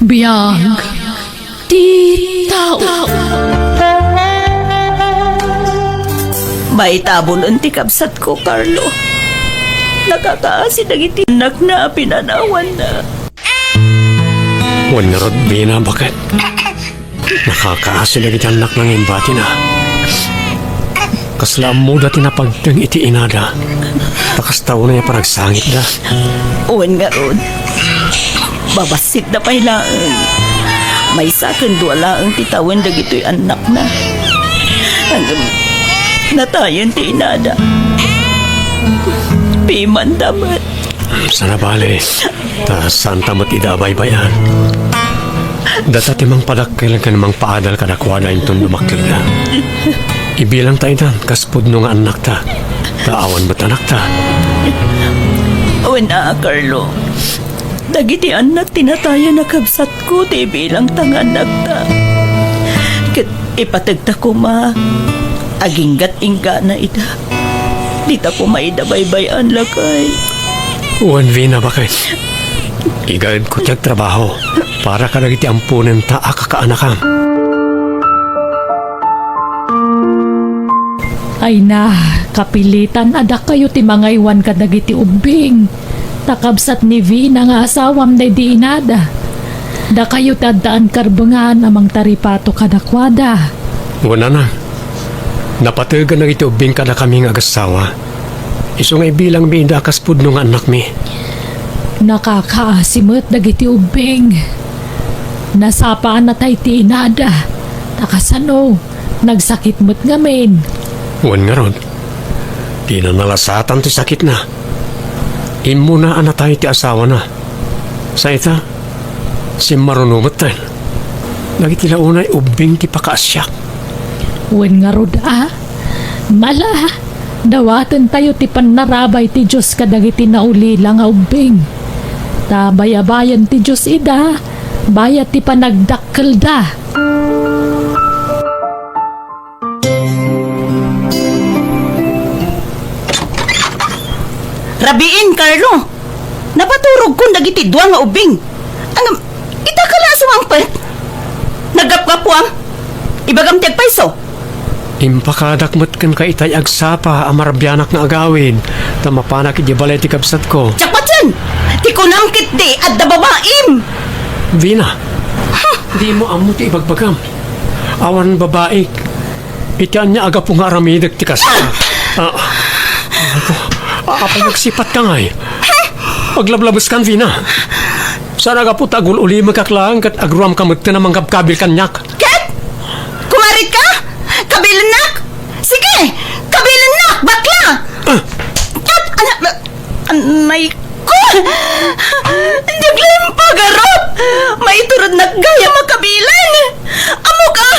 Biyag di tao. May tabon ang tikabsat ko, Carlo. Nakakaasin ang itinak na pinanawan na. Wan nga rod, Bina, bakit? Nakakaasin ang anak ng imbati na. Kasla mo dati na pagdang iti inada. Pakastaw na niya paragsangit na. Uwan nga ron. Babasit na pailaan. May sakang duwala ang titawan dagito'y anak na. Hanggang natayan ti inada. Piman dapat. Sana bale, ta santa mo't idabay-bayan. Data timang padakkel ka namang paadal kadakwada inton lumakil na. Ibilang tayo dan, kaspud nung anak ta. Taawan mo't anak ta. Uwan na, Carlo. Dagiti anak tinataya na kabsat ko, ti bilang tanganak ta. Kat ipatagta ko ma, aginggat-ingga na ita. Dita ko maidabay-bayan lakay. Uwan, Vina, bakit? Igad ko tiyag trabaho para ka nagiti ampunin ta akakaanakam. Ay na, kapilitan adak kayo ti mangaywan ka dagiti ubing. Takabsat ni Vina nga asawam na di inada. Da kayo tadaan karbangan amang taripato kadakwada. Wala na. Napatagan na iti ubing kada kaming agasawa. Iso nga ibilang binda kaspud nung anak mi. Nakakaasimot dagiti ubing. Nasapaan na tayo ti inada. Takasano, nagsakit mo't ngamin. Wan nga rod. Di na nalasatan ti sakit na. Imo na anatay ti asawa na. Sa ita, si marunumot tayo. Nagitila unay ubing ti pakaasyak. Wen nga rod Mala, dawatan tayo ti panarabay ti Diyos kadagiti naulila nga ubing. Tabayabayan ti Diyos ida, bayat ti panagdakkel da. Rabiin, Carlo. Napaturog ko dagiti duwa nga ubing. Ang itakala sumangpet. Nagapkapuam. Ibagam tiyag paiso. Impakadakmat kan ka itay agsapa amarabyanak nga agawin. Tamapanak iti balay ti kabsat ko. Tiyakpatsan. Ti kunangkit di at dababaim. Vina, di mo amo ti ibagbagam. Awan babaik. Itian niya aga po nga aramidag ti kasa. Apa nagsipat ka ngay? Paglablabas kan, Vina. Sana ka po tagul uli magkaklaan kat agruam kamot ka na manggabkabil kanyak. Ket? Kumarit ka? Kabilanak? Sige! Kabilanak! Bakla! At anak... Anay ko! Hindi pag-arot! May turod na gaya makabilan! Amo ka!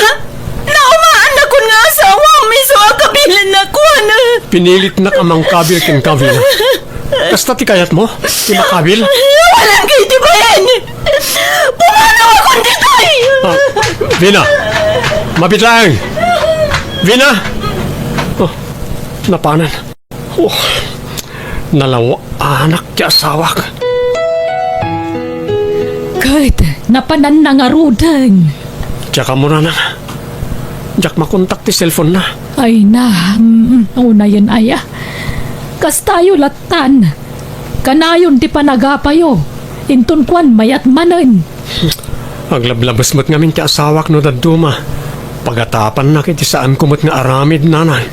Naumaan ako nga asawa! Miso ang kabilan na ko! Pinilit na kamang kabil kin ka, Vina. Kasta ti kayat mo? Ti makabil? Walang kayo di ba yan? Pumanaw akong dito eh! Vina! Mabitlang! Vina! Oh, napanan. Oh, nalawa anak ti asawak. Kahit napanan na nga rudang. Tsaka mo na nang. Diyak makontak ti cellphone na. Ay na, una yan aya. Kas tayo latan. Kanayon ti panagapayo. Intun kwan mayat manen. Aglablabas mo't ngamin ti asawak no daduma. Pagatapan na kiti saan kumot nga aramid nanay.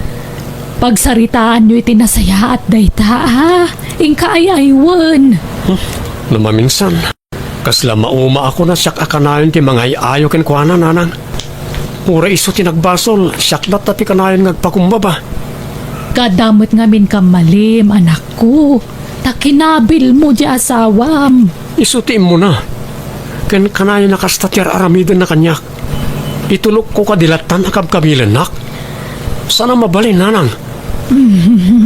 Pagsaritaan nyo iti nasaya at dayta Ingka ay aywan. Namaminsan. Kasla mauma ako na siyak akanayon ti mga iayo ken kuana nanang. Ura iso tinagbasol, siyak dat ti kanayon ngagpakumbaba. Kadamot ngamin ka malim, anak ko. Takinabil mo di asawam. Isutiin mo na. Ken kanayon nakastatyar aramidan na kanyak. Itulok ko kadilatan akabkabilan nak. Sana mabalin nanang.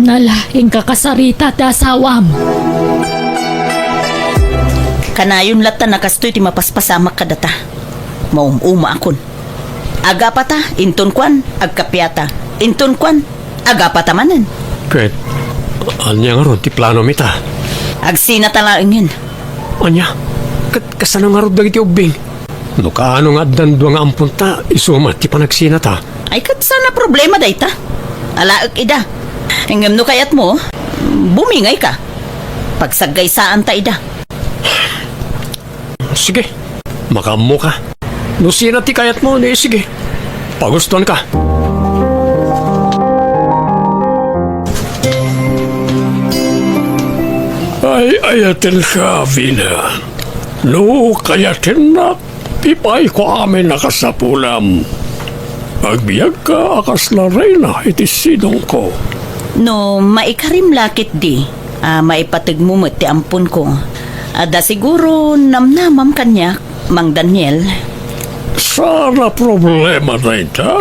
Nalaing kakasarita ti asawam. Kanayon lata nakastoy ti mapaspasamak kadata. Maumuma akon. Agapata, inton kwan, agkapyata. Inton kwan, agapata manen. Kahit, anya nga ron, ti plano mita. Agsina talaingin. Anya, Kasano nga rod dagiti ubing? No kaano nga dandwa nga ampunta, isumat ti panagsinata. Ay, kat sana problema day ta. Alaak ida. Hanggang no kayat mo, bumingay ka. Pagsagay saan ta ida. Sige, makamo ka. No sinat ti kayat mo, sige. Pagustuhan ka. Ay, ayatin ka, Vina. No, kayatin na. Pipay ko amin nakasapulam. Agbiyag ka akas na reyna iti sidong ko. No, maikarim lakit di. Maipatagmumot ti ampun ko. Ada siguro namnamam kanya, Mang Daniel. Sana problema na ita.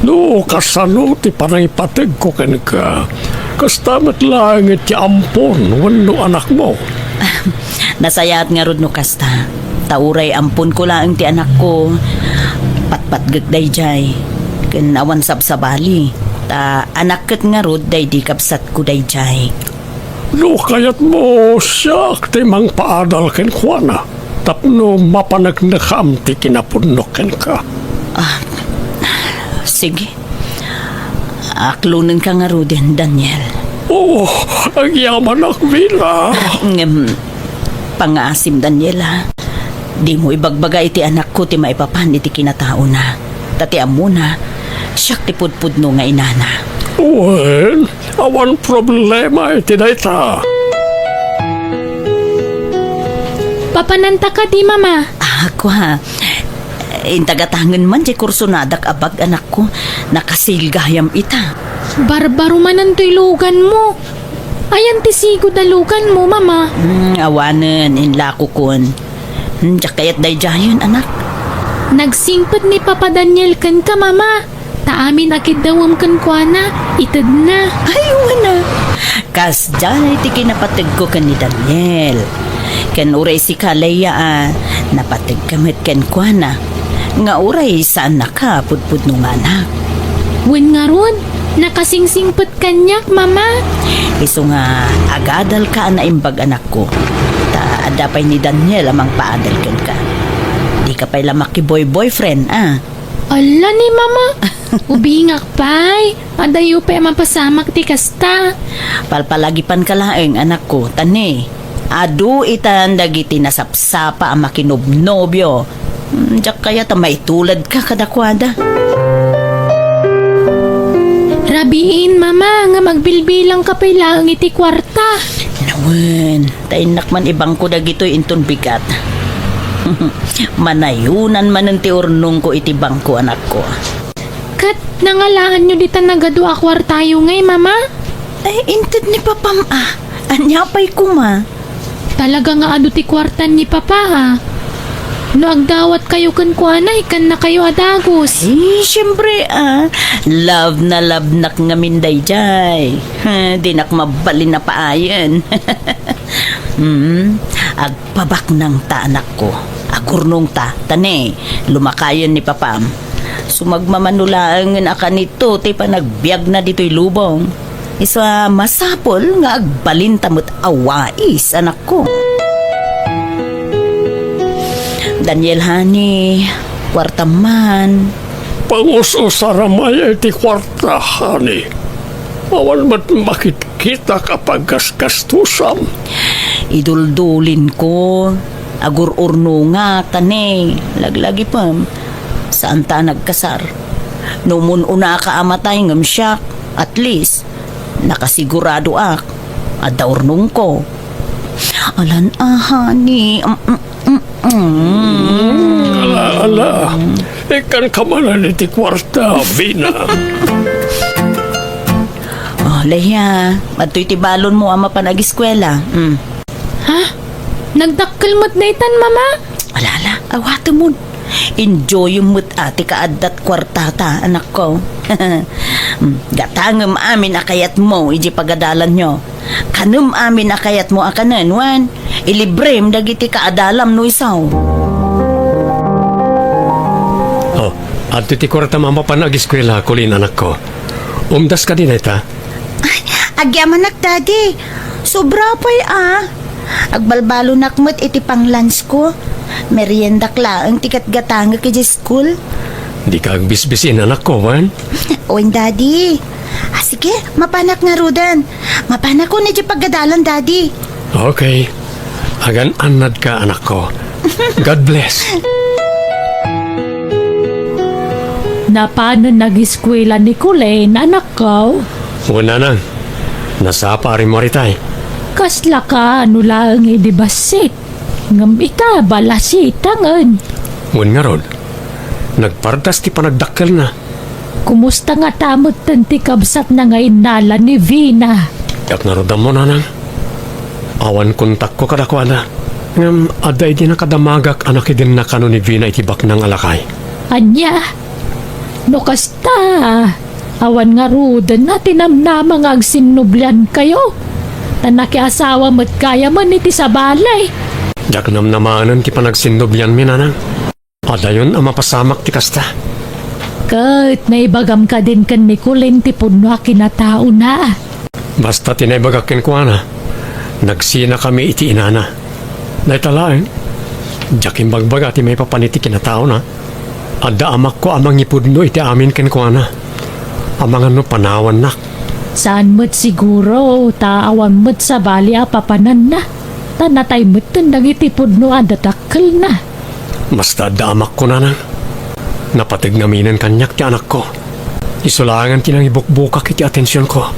No, kasano ti panaypatag ko ken ka. Kastamat lang iti ampon wano anak mo. Nasayat nga rod no kasta. Tauray ampun ko lang ti anak ko. Patpat gagday jay. Ken awan sabsabali. Ta anak ket nga rod day di kapsat ko day jay. No, kayat mo siya ti mang paadal ken kuana. Tapno mapanagnakam ti kinapunok ken ka. Sige. Aklunin ka nga rod din, Daniel. Oh, ang yaman ak Vina. Pangasim, Daniela. Di mo ibagbagay iti anak ko ti maipapan iti kinatao na. Tatiam mo na, siyak ti pudpud no nga inana. Well, awan problema iti dayta. Papananta ka di, mama. Ako ha. Intagatangan man di kursunadak abag anak ko. Nakasilgayam ita. Barbaro man ang tuylugan mo. Ayan tisigo dalugan mo, mama. Awanan, inlako kun. Diyak kayat day jayon, anak. Nagsingpot ni Papa Daniel kan ka, mama. Taamin akid dawam kan kwa na. Itad na. Ay, wala. Kas dyan iti kinapatag ko kan ni Daniel. Kan uray si Kalaya napatag kamit kan kwa na. Nga uray saan naka pudpud nung anak. Wen nga ron. Nakasingsingpot kanyak, mama. Iso nga agadal ka na imbag anak ko. Ta adapay ni Daniel amang paadal kan ka. Di ka pa'y lamak ki boyfriend, Ala ni mama. Ubingak pay. Adayo pa mapasamak ti kasta. Palpalagipan ka laeng anak ko, tani. Adu itan dagiti nasapsapa ang makinobnobyo. Diyak kaya ta maitulad ka kadakwada. Rabiin, mama, nga magbilbilang ka pa'y lang iti kwarta. Nawen, tainak man ibang ko dagito'y inton bigat. Manayunan man ang tiurnong ko iti bangko anak ko. Kat, nangalaan nyo dita nagadua kwartayo ngay, mama? Ay, inted ni papam Anyapay ko ma. Talaga nga ado ti kwartan ni papa, ha? No agdawat kayo kan kuana, ikan na kayo adagos. Siyempre love na nga minday jay. Di nak mabalin na paayan. Agpabak ng ta anak ko. Agurnong ta, tane, lumakayan ni papam. Sumagmamanulaan nga nito, ti pa nagbiag na dito'y lubong. Isa masapol nga agbalin tamot awais anak ko. Daniel hani, kwarta man. Pangususaramay iti kwarta, hani. Awan mat makikita kapag gastusan. Iduldulin ko. Agur-urno nga, tane. Laglagi pa. Saan ta nagkasar? Numun una ka amatay ngam siya. At least, nakasigurado ak. Adaurnong ko. Alan hani. Ala. Ikan kamanan iti kwarta, Vina. Leya, mato'y tibalon mo ama panag-eskwela. Ha? Nagdakkel mo't na itan, mama? Alala, awata mo. Enjoy mo't ati kaadat kwartata, anak ko. Gatangam amin akayat mo, iji pagadalan nyo. Kanum amin akayat mo akanan, wan. Ilibrem dagiti kaadalam no isaw. At iti kwarta mama panag-eskwela, kulin anak ko. Umdas ka din ita. Agyaman nak, daddy. Sobra pa'y Agbalbalo nakmat iti pang lunch ko. Merienda klaang tikat gatanga kay school. Di ka agbisbisin anak ko, Wan. Oin, Daddy. Sige, mapanak nga rudan. Mapanak ko na di paggadalan, Daddy. Okay. Agan anad ka anak ko. God bless. Na paano nag-eskwela ni Colleen, anak ko? Una nang. Nasapa rin mo ritay. Kasla ka, ano lang idibasit. Ngam ita, balasitangan. Un nga rod. Nagpardas ti panagdakkel na. Kumusta nga tamot tanti kabsat na nga inala ni Vina? Yak narodam mo na nang. Awan kontak ko kadakwada. Ngam aday di nakadamagak anak din na kano ni Vina itibak ng alakay. Anya, no kasta, awan nga rudan na tinamnama nga agsinublan kayo. Tanaki asawa mo't kaya man iti sa balay. Jak namnamanan ti panagsindobyan mi nanang. Adayon ang mapasamak ti kasta. Kahit naibagam ka din kan ni Colleen ti puno kinatao na. Basta tinaybagakin ko na. Nagsina kami iti inana. Naitalain. Jakim bagbaga ti may papaniti kinatao na. Adda amak ko amang ipudno iti amin ken ko na. Amang ano panawan na. Saan mo't siguro, taawan mo't sa bali papanan na. Tanatay mo't tandang itipod no adatakal na. Basta adda amak ko na nang. Napatig naminan kanyak ti anak ko. Isulangan tinang ibukbukak iti atensyon ko.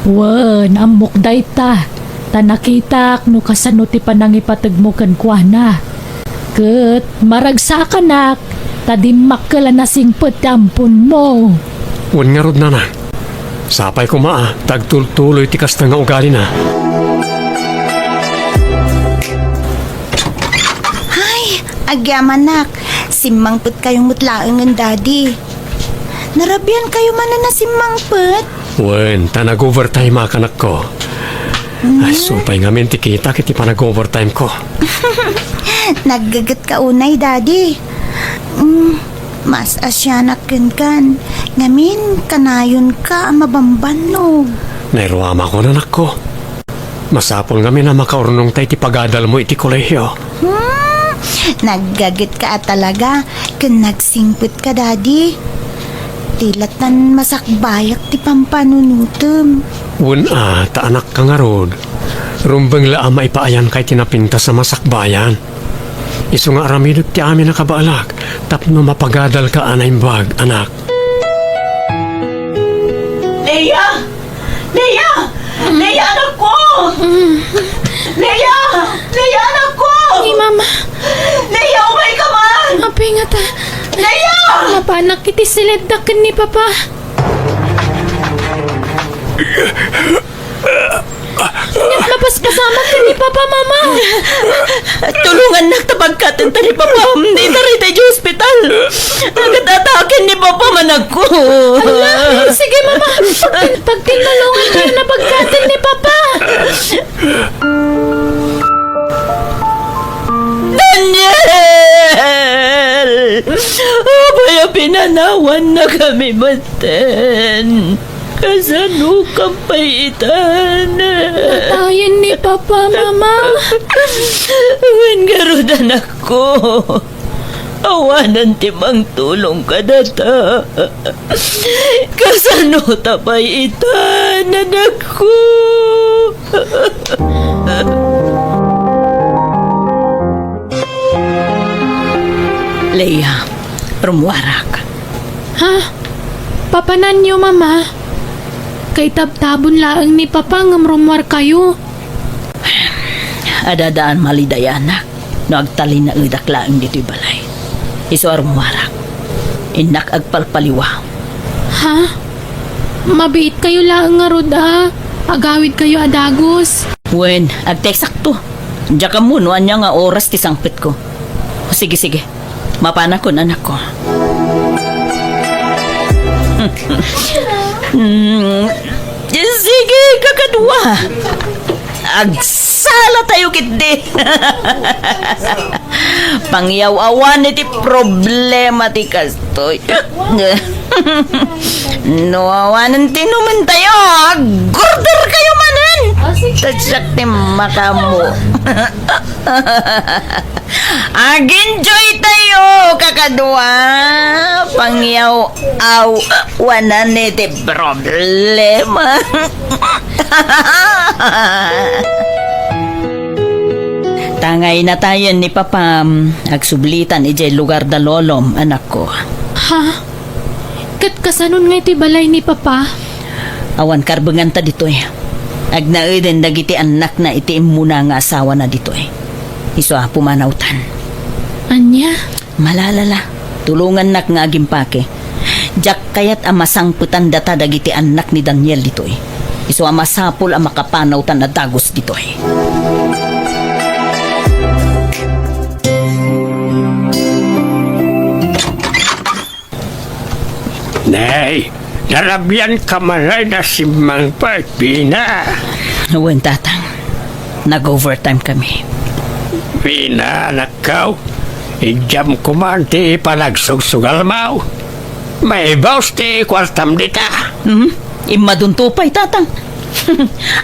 Wan, amok day ta. Tanakitak no kasano ti panang ipatag mo kan kwa na. Kat maragsakanak, tadimak ka lang na singpot ampun mo. Un nga rod na nang. Sapay ko maa, tagtultuloy ti kasta nga ugali na. Agyamanak, simangput kayong mutlaangan, Daddy. Narabian kayo man na simangput. Wen, tanag-overtime akanak ko. Ay, supay nga minti kita kiti pa nag-overtime ko. Naggagat ka unay, Daddy. Mas asyanak kan. Ngamin, kanayon ka mabambanog. Nairuama ko na anak ko. Masapol nga na makaurnong tayo ti pagadal mo iti kolehiyo. Naggagit ka talaga. Kung nagsingput ka, Daddy. Tilatan masakbayak ti pampanunutom. Una, taanak ka nga rod. Rumbang laam maipaayan kay tinapinta sa masakbayan. Iso nga aramidot ti amin na kabaalak. Tapno mapagadal ka anaimbag, anak. Leia! Leia! Leia, anak ko! Leia! Leia, anak ko! Hey, Mama. Leia, umay ka man! Apay nga ta. Leia! Mapanak kiti sileddakan ni Papa. Mapaspasama ka ni Papa, Mama. Tulungan na tabagkatan ta ni Papa. Hindi na rin tayo hospital. Agad-atakin ni Papa man ako. Sige, Mama. Pagtinalungan kayo na pagkatin ni Papa. Daniel! Abaya pinanawan na kami maten. Kasano kang paitan? Tayin ni Papa, Mama. Wengarudan ako. Awanan timang tulong ka data. Kasano tapaitan, anak ko? Leia, rumwarak. Ha? Papanan niyo, Mama. Kay tabtabon laang ni Papa ngamrumwar kayo. Adadaan malidaya, anak. Nagtali na idak laang dito'y balay. Iso rumwarak. Inak agpalpaliwa. Ha? Mabiit kayo laang nga rod, ah. Agawid kayo adagos. Wen, agteksakto. Diya ka mo, no, anya nga oras ti sangpit ko. Sige, sige. Mapanakon, anak ko. Sige, kakadwa. Agsala tayo kitdi. Pangyaw-awan iti problema ti kastoy. No awanan tinuman tayo. Gurdur kayo manan. Tadyak ti makamu. Ag-enjoy tayo, kakadwa. Pangyaw, wanan ti problema. Tangay na tayo ni Papa. Agsublitan ijay lugar da lolom, anak ko. Ha? Kat kasanon nga iti balay ni Papa? Awan karbengan ta dito eh. Agnaeden dagiti anak na iti muna nga asawa na dito eh. Iso pumanawtan. Anya? Malalala. Tulungan nak nga agimpake. Jak kayat amasangputan data dagiti anak ni Daniel dito eh. Iso amasapol ang makapanawtan na dagos dito eh. Nay, narabyan ka malay na si Mang Pina. Uwan tatang. Nag-overtime kami. Pina, nakaw. Ijam ko man ti panagsugsugal mau. May bawas ti kwartam dita. Imaduntupay tatang.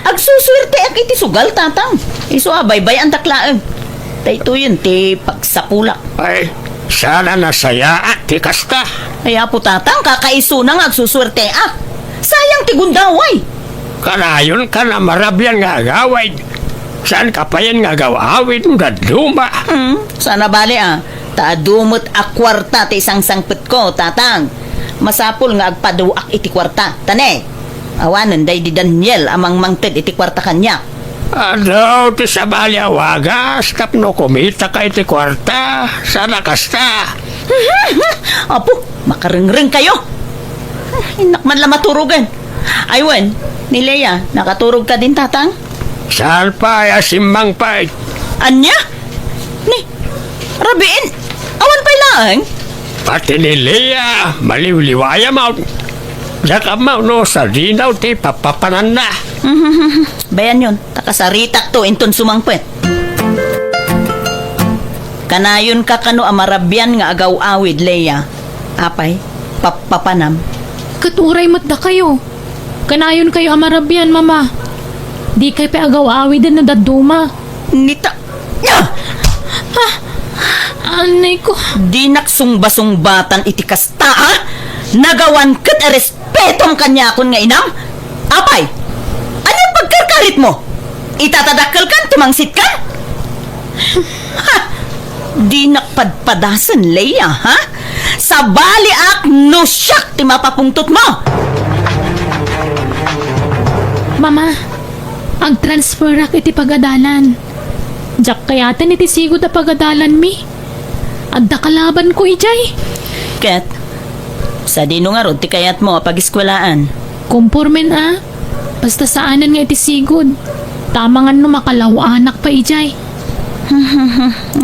Agsuswerte ak iti sugal tatang. Iso baybay ang taklaang. Dahito yun ti pagsapulak. Ay, sana nasaya at ti kasta. Kaya po tatang kakaiso na nga agsuswerte ak. Sayang ti gundaway. Kanayon ka na marabyan nga agaway. Saan ka pa yan nga gawawin nga luma? Sana bali taadumot ak kwarta ti isang sangpet ko tatang. Masapul nga agpaduak iti kwarta. Tane, awanan day di Daniel amang mangted iti kwarta kanya. Ano, ti sabali awagas, kapno kumita ka iti kwarta, sana kasta. Apo, makarengreng kayo. Inak man lang maturugan. Aywan, ni Leia, nakaturog ka din tatang? Saan pa asimang pa? Anya? Ni, rabiin, awan pa lang. Pati ni Leia, maliwliwaya mo. Daka mo no sa dinaw ti papapanan na. Bayan yun, takasaritak to inton sumangpet. Kanayon ka kano amarabyan nga agaw-awid, Leia. Apay, papapanam. Katuray mo't da kayo. Kanayon kayo amarabyan, Mama. Di kayo pa agaw-awid na daduma. Nita... Anay ko. Di naksungba-sungbatan iti kasta, ha? Nagawan kat a respetom kanya akon nga inam? Apay, ano pagkarkarit mo? Itatadakal kan, tumangsit ka? Ha? Di nakpadpadasan, Leia, ha? Sa bali ak no siyak ti mapapungtot mo. Mama, ag-transfer ak iti pagadalan. Jak kayatan iti sigod a pagadalan mi. Adda kalaban ko ijay. Ket, sa dino nga rod ti kayat mo pag-iskwelaan. Kumpormen Basta saanan nga iti sigod. Tama nga no makalaw anak pa ijay.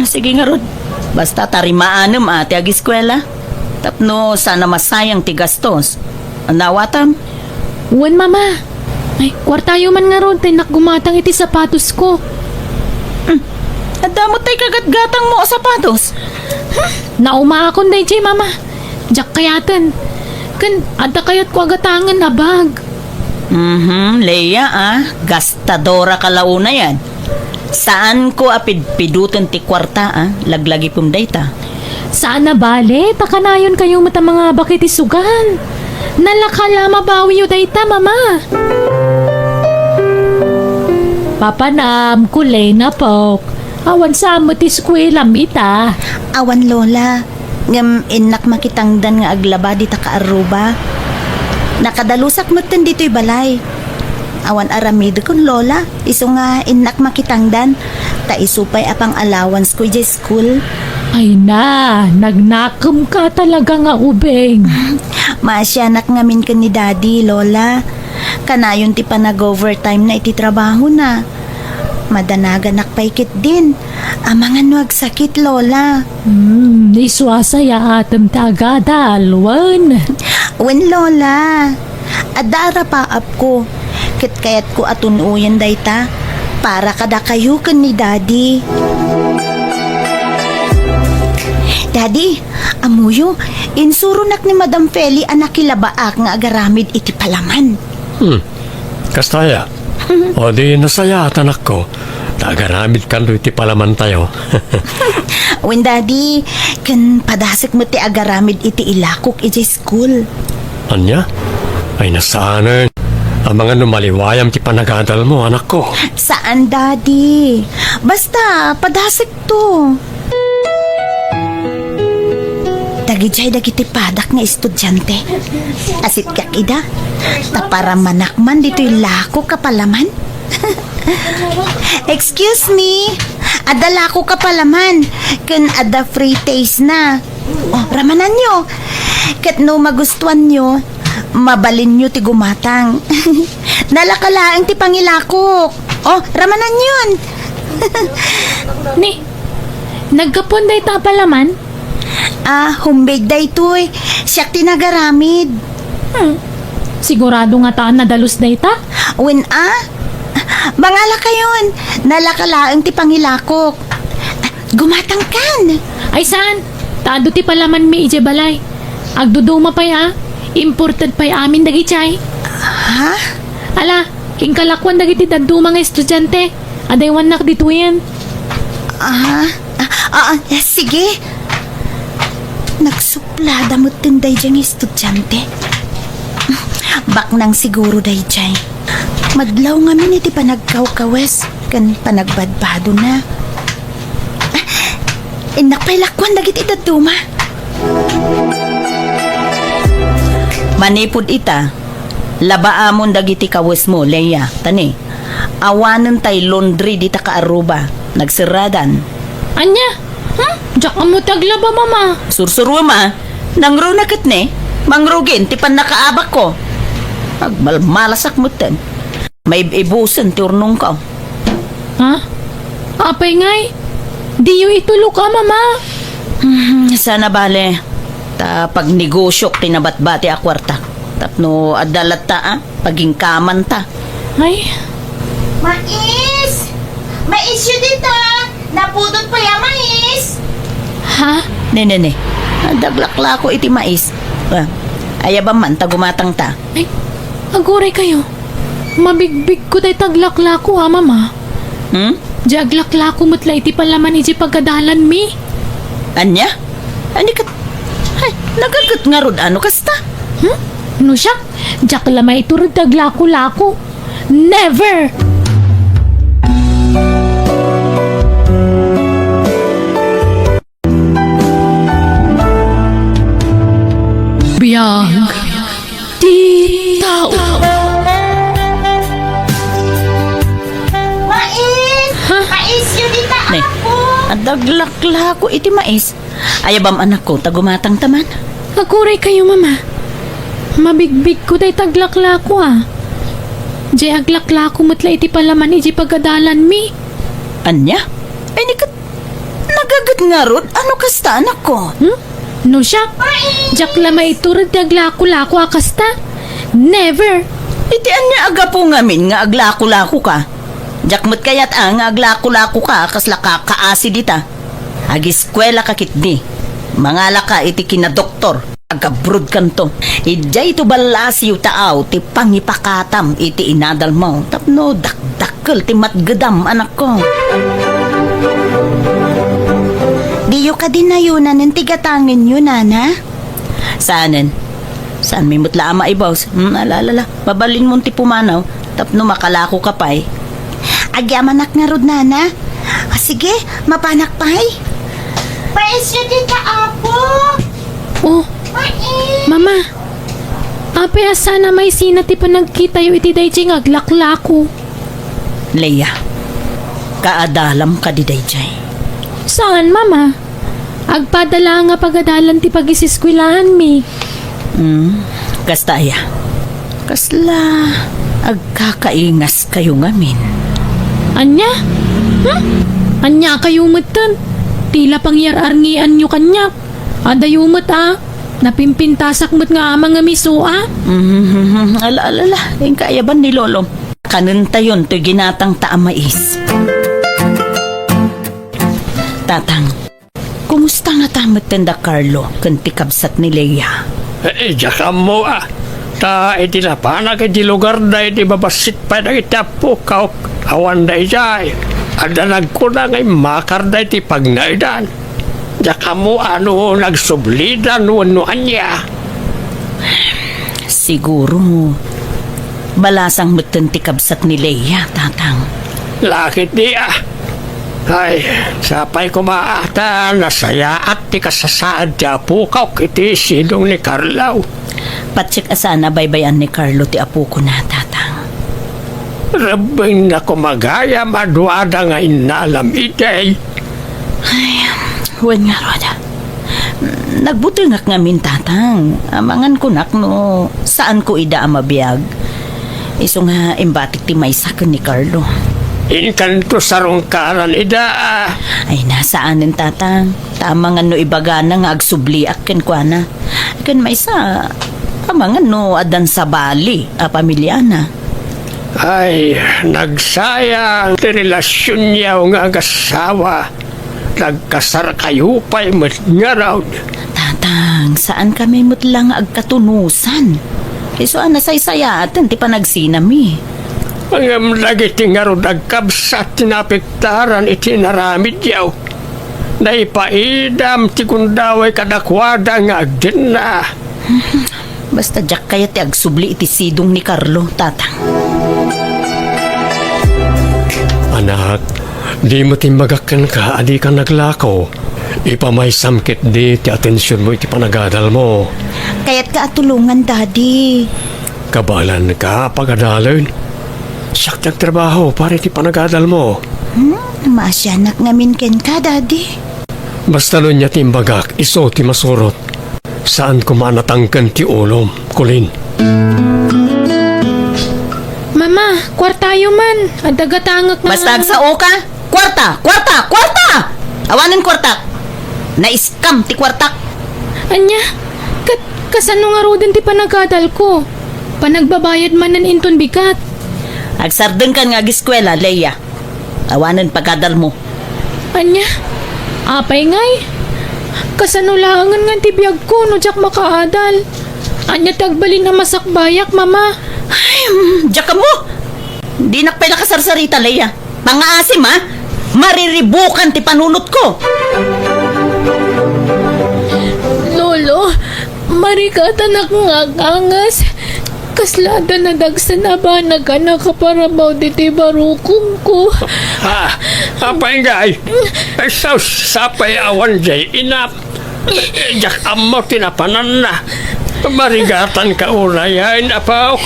Sige nga rod. Basta tarimaanam ati ag-iskwela. Tapno sana masayang ti gastos. Nawatam? Uwan, Mama. Ay, kwartayo man nga ron. Tinak gumatang iti sapatos ko. At damot tay kagat-gatang mo o sapatos. Naumaakon day jay, Mama. Jak kayatan. Kan, adda kayat ko agatangan na bag. Leia gastadora ka launa yan. Saan ko apidpidutan ti kwarta laglagi pum dayta. Saan na bale? Takanayon kayong mata mga bakit isugan. Nalakala mabawi yu dayta, Mama. Papanam, kulay na po. Awan sa amot iskwelam ita. Awan lola, ngam inak makitangdan nga aglaba di ta kaaruba. Nakadalusak mo ten dito'y balay. Awan aramid kon lola, iso nga inak makitangdan. Ta isupay apang allowance ko di school. Ay na, nagnakam ka talaga nga ubeng. Maasyanak ngamin ka ni daddy, lola. Kanayon ti pa nag-overtime na iti trabaho na. Madanagan nakpaikit din. Amangan wag sakit, lola. Iswasaya atam tagada, alwan. Wen, lola. Adara pa ap ko. Kit kayat ko atunuyan dayta. Para kada kayo kan ni daddy. Daddy, amuyo, insurunak ni Madam Feli anak kilabaak nga agaramid iti palaman. Kastaya, O di nasaya at anak ko. Tagaramid kan iti palaman tayo. When daddy, kan padasik mo ti agaramid iti ilakok iti school. Anya? Ay nasaanan. Ang mga numaliwayam ti panagadal mo, anak ko. Saan daddy? Basta, padasik to. Dagijay dagiti padak nga estudyante. Asit kak ida. Tapara manakman dito'y lako kapalaman. Excuse me. Ada lako kapalaman. Kan ada free taste na. Oh, ramanan nyo. Kat no magustuhan nyo, mabalin nyo ti gumatang. Nalakalaang ti pangilakok. Oh, ramanan yun. Ni, nagkapunday ta palaman? Homemade day to'y. Siyak tinagaramid. Sigurado nga taan na dalos na ita? When Mangala kayon. Nalakalaang ti pangilakok. Gumatang kan. Ay saan? Taado ti palaman mi ije balay. Agduduma pa'y Imported pa'y amin dagichay. Ha? Ala, kingkalakwan dagiti daduma nga estudyante. Adaywan nak dito yan. Sige. Nagsuplada mo tinday diyang estudyante. Bak nang siguro day jay. Madlaw nga min iti panagkaw-kawes. Kan panagbadbado na. Nakpailakwan dagiti daduma. Manipod ita, labaamon dagiti kawes mo, Leia. Tani, awanan tay laundry dita ka Aruba. Nagsiradan. Anya? Diyak mo taglaba, mama. Sursuro ma, nangro na ne, mangrugin, tipan nakaabak ko. Agmalmalasak mo ten. May ibusan, turnong ka. Ha? Apay ngay? Di yu itulog ka, mama. Sana bale, ta pag negosyok tinabat-bati a kwarta. Tapno adalat ta, paging kaman ta. Ay, Mais! Mais yun dito! Napudot pa yung mais! ha? Ne. Daglakla ko iti mais. Ayabam man, tagumatang ta. Ay, aguray kayo. Mabigbig ko tay taglakla ko, ha, mama. Di aglakla ko mutla iti palaman iti pagkadalan mi. Anya? Ani kat... Ay, nagagat nga rod ano kasta? No siya? Diyak lamay turod taglako-lako. Never! Biyag di tao. Mais! Ha? Mais yun dito! Ne, daglakla ko iti mais. Ayabam anak ko, tagumatang taman. Aguray kayo, mama. Mabigbig ko tay taglakla ko, Di aglakla ko mutla iti palaman iti pagkadalan mi. Anya? Ay, ni kat... Nagagat nga rod, ano kasta anak ko? No siya? Diyak lamay turod taglako-lako akasta. Never! Iti anya agapo ngamin nga aglako-lako ka. Jakmat kayat nga aglako-lako ka, kasla kakaasi dita. Agiskwela ka kitdi. Mangala ka iti kinadoktor. Agabrod kanto. Ijay ito balas yu taaw ti pangipakatam iti inadal mo. Tapno dakdakkel ti matgadam anak ko. Diyo ka din na yun ng tigatangin yun, nana? Saanen? Saan may mutla ama ibaws? Alalala. Babalin mo ti pumanaw. Tapno makalako ka pa'y. Agyamanak nga rod, nana. Sige, mapanak pa'y. Mais yun dito, apo! Oh, Mais! mama. Apay sana may sinati pa nagkita yu iti dayjay nga aglakla ko. Leia, kaadalam ka di dayjay. Saan, mama? Agpadala nga pagadalan ti pagisiskwelahan mi. Kastaya. Kasla, agkakaingas kayo ngamin. Anya? Anya kayo mutan? Tila pangyararngian nyo kanya. Adayumot Napimpintasak mo't nga mga miso Ala. Yung kaayaban ni Lolo. Kanunta yun to ginatang taamais. Tatang, kumusta nga tamot tenda Carlo kan tikabsat ni Leia? Jakam mo Ta, iti napanag iti lugar na iti babasit pa na iti apukaw. Awan na ijay. Ada nagkuna ngay makar na iti pagnaidan. Diya kamo ano nagsublidan wanuan niya. Siguro, balasang mutanti kabsat ni Leia, tatang. Lakit niya. Ay, sapay kumaata, nasaya at ti kasasaad ti apukaw kiti silong ni Carlo. Patsik asana baybayan ni Carlo ti apo ko na, tatang. Rabing na kumagaya maduada nga inalam itay. Huwag nga, Roda. Nagbuti nga ngamin, tatang. Amangan ko nak no, saan ko ida amabiyag. Iso nga imbatik ti maysakan ni Carlo. Inkanto sarong karan ida. Ay, nasaanin, tatang. Tama nga no ibagana nga agsubli akin kwa na. Kan maysa, amangan no adan sa bali, a pamilyana. Ay, nagsayang ti relasyon niya nga agasawa. Nagkasar kayo pa'y nga raw. Tatang, saan kami mutlang agkatunusan? Iso nasaysaya atin ti panagsinami. Ang lagi ti nga ro nagkabsat tinapiktaran iti naramid yaw. Naipaidam ti kundaway kadakwada nga agdin na. Basta jak kaya ti agsubli iti sidong ni Carlo, tatang. Anak, di mo timbagakan ka, adi ka naglako. Ipamay samkit di ti atensyon mo iti panagadal mo. Kaya't ka atulungan, Daddy. Kabalan ka pagadalon. Saktang trabaho para iti panagadal mo. Masyanak ngamin ken ka, Daddy. Basta nun niya timbagak, iso ti masurot. Saan kumanatangkan ti ulom, kulin. Mama, kwartayo man. Adagatangak na. Basta agsao ka, kwarta, kwarta, kwarta! Awanin kwarta. Na-scam ti kwarta. Anya, kasano nga ro din ti panagadal ko. Panagbabayad man ng inton bigat. Agsardeng ka nga giskwela, Leia. Awanin pagkadal mo. Anya, apay ngay. Kasanulangan nga ti biyag ko no jak makaadal. Anya tagbalin na masakbayak, mama. Diyak ka mo! Di nakpay na kasarsarita, Leia. Mga asim, ha? Mariribukan ti panunot ko. Lolo, marikata nakangakangas. Kaslada na dagsa na ba nagkanakaparabaw diti barukong ko. Ha, apay ngay. Sapay awan jay inap. Jak amo tinapanan na. Marigatan ka urayan, apaw.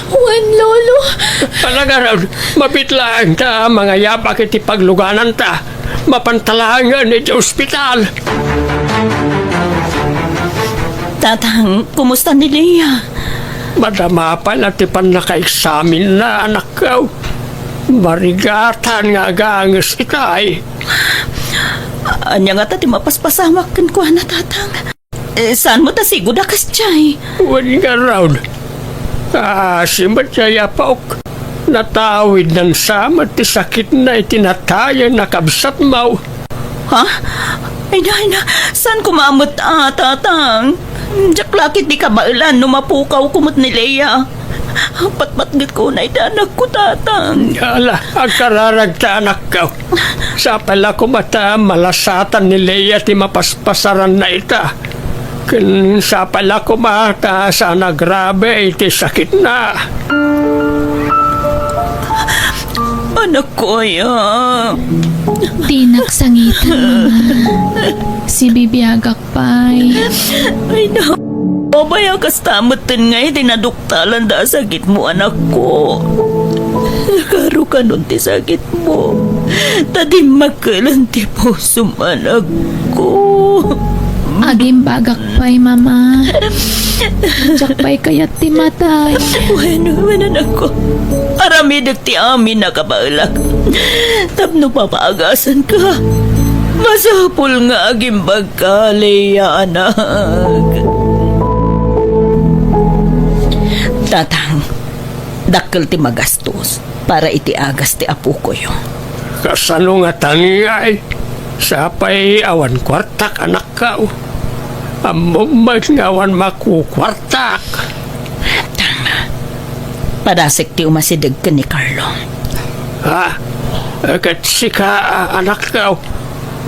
Wan, lolo. Palagaraw, mapitlaan ta mga yapak iti pagluganan ta. Mapantalangan iti ospital. Tatang, kumusta ni Leia? Madama pa na ti panaka-examin na anak ko. Marigatan nga gangas itay. Anya nga ti mapaspasamak kan ko na, tatang. Saan mo ta sigod akas tiyay? Wani nga raw. Simat siya yapaok. Natawid ng samat ti sakit na itinatayan na kabsat mau. Ha? Ay na, saan kumamot tatang? Diyak lakit di ka bailan numapukaw kumot ni Leia. Patmatgit ko na idanak ko, tatang. Yala, ang kararagta anak ko. Sa pala ko mata malasatan ni Leia ti mapaspasaran na ita. Kun sa pala ko mata sa nagrabe iti sakit na. Anak ko, ya. Di nagsangitan, mama. Si bibiyagak pa'y. Ay na. Obay akas tamutin nga tinaduktalan da sakit mo, anak ko. Nakaro ka nun ti sakit mo. Tadi magkalan ti puso, anak ko. Agim bagak pa'y, mama. Jak pa'y kayat ti matay. Bueno, anak ko. Aramidag ti amin nakabalak. Tapno papaagasan ka. Masapul nga agim bagkaleya, anak. Tatang, dakkel ti magastos para iti agas ti apo ko yun. Kasano nga taniyay. Sapay awan kwartak anak ka. Amumag nga awan makukwartak. Tang, Padasik ti umasidag ka ni Carlo. Ha? Kat sika anak ka.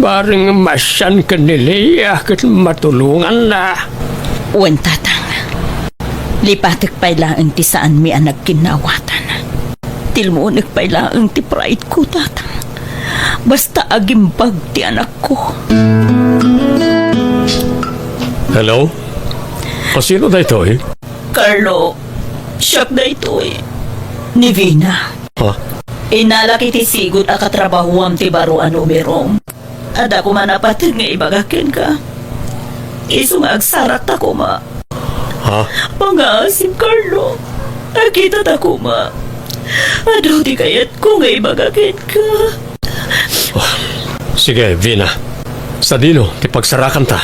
Baring masyan ka ni Leia kat matulungan na. Wen tatang, lipatik pailaan ti saan mi anak kinawatan. Tilmunik pailaan ti pride ko tatang. Basta agimbag ti anak ko. Hello? O sino na ito eh? Carlo, siyak na ito eh. Ni Vina. Ha? Inalaki ti sigot a katrabahuam ti baruan umirom. Ada ko manapatin nga ibagakin ka. Iso nga agsarat ako ma. Ha? Pangasim, Carlo. Akita ako ma. Ado di kayat ko nga ibagakin ka. Sige, Vina. Sa dino, tipagsarakan ta.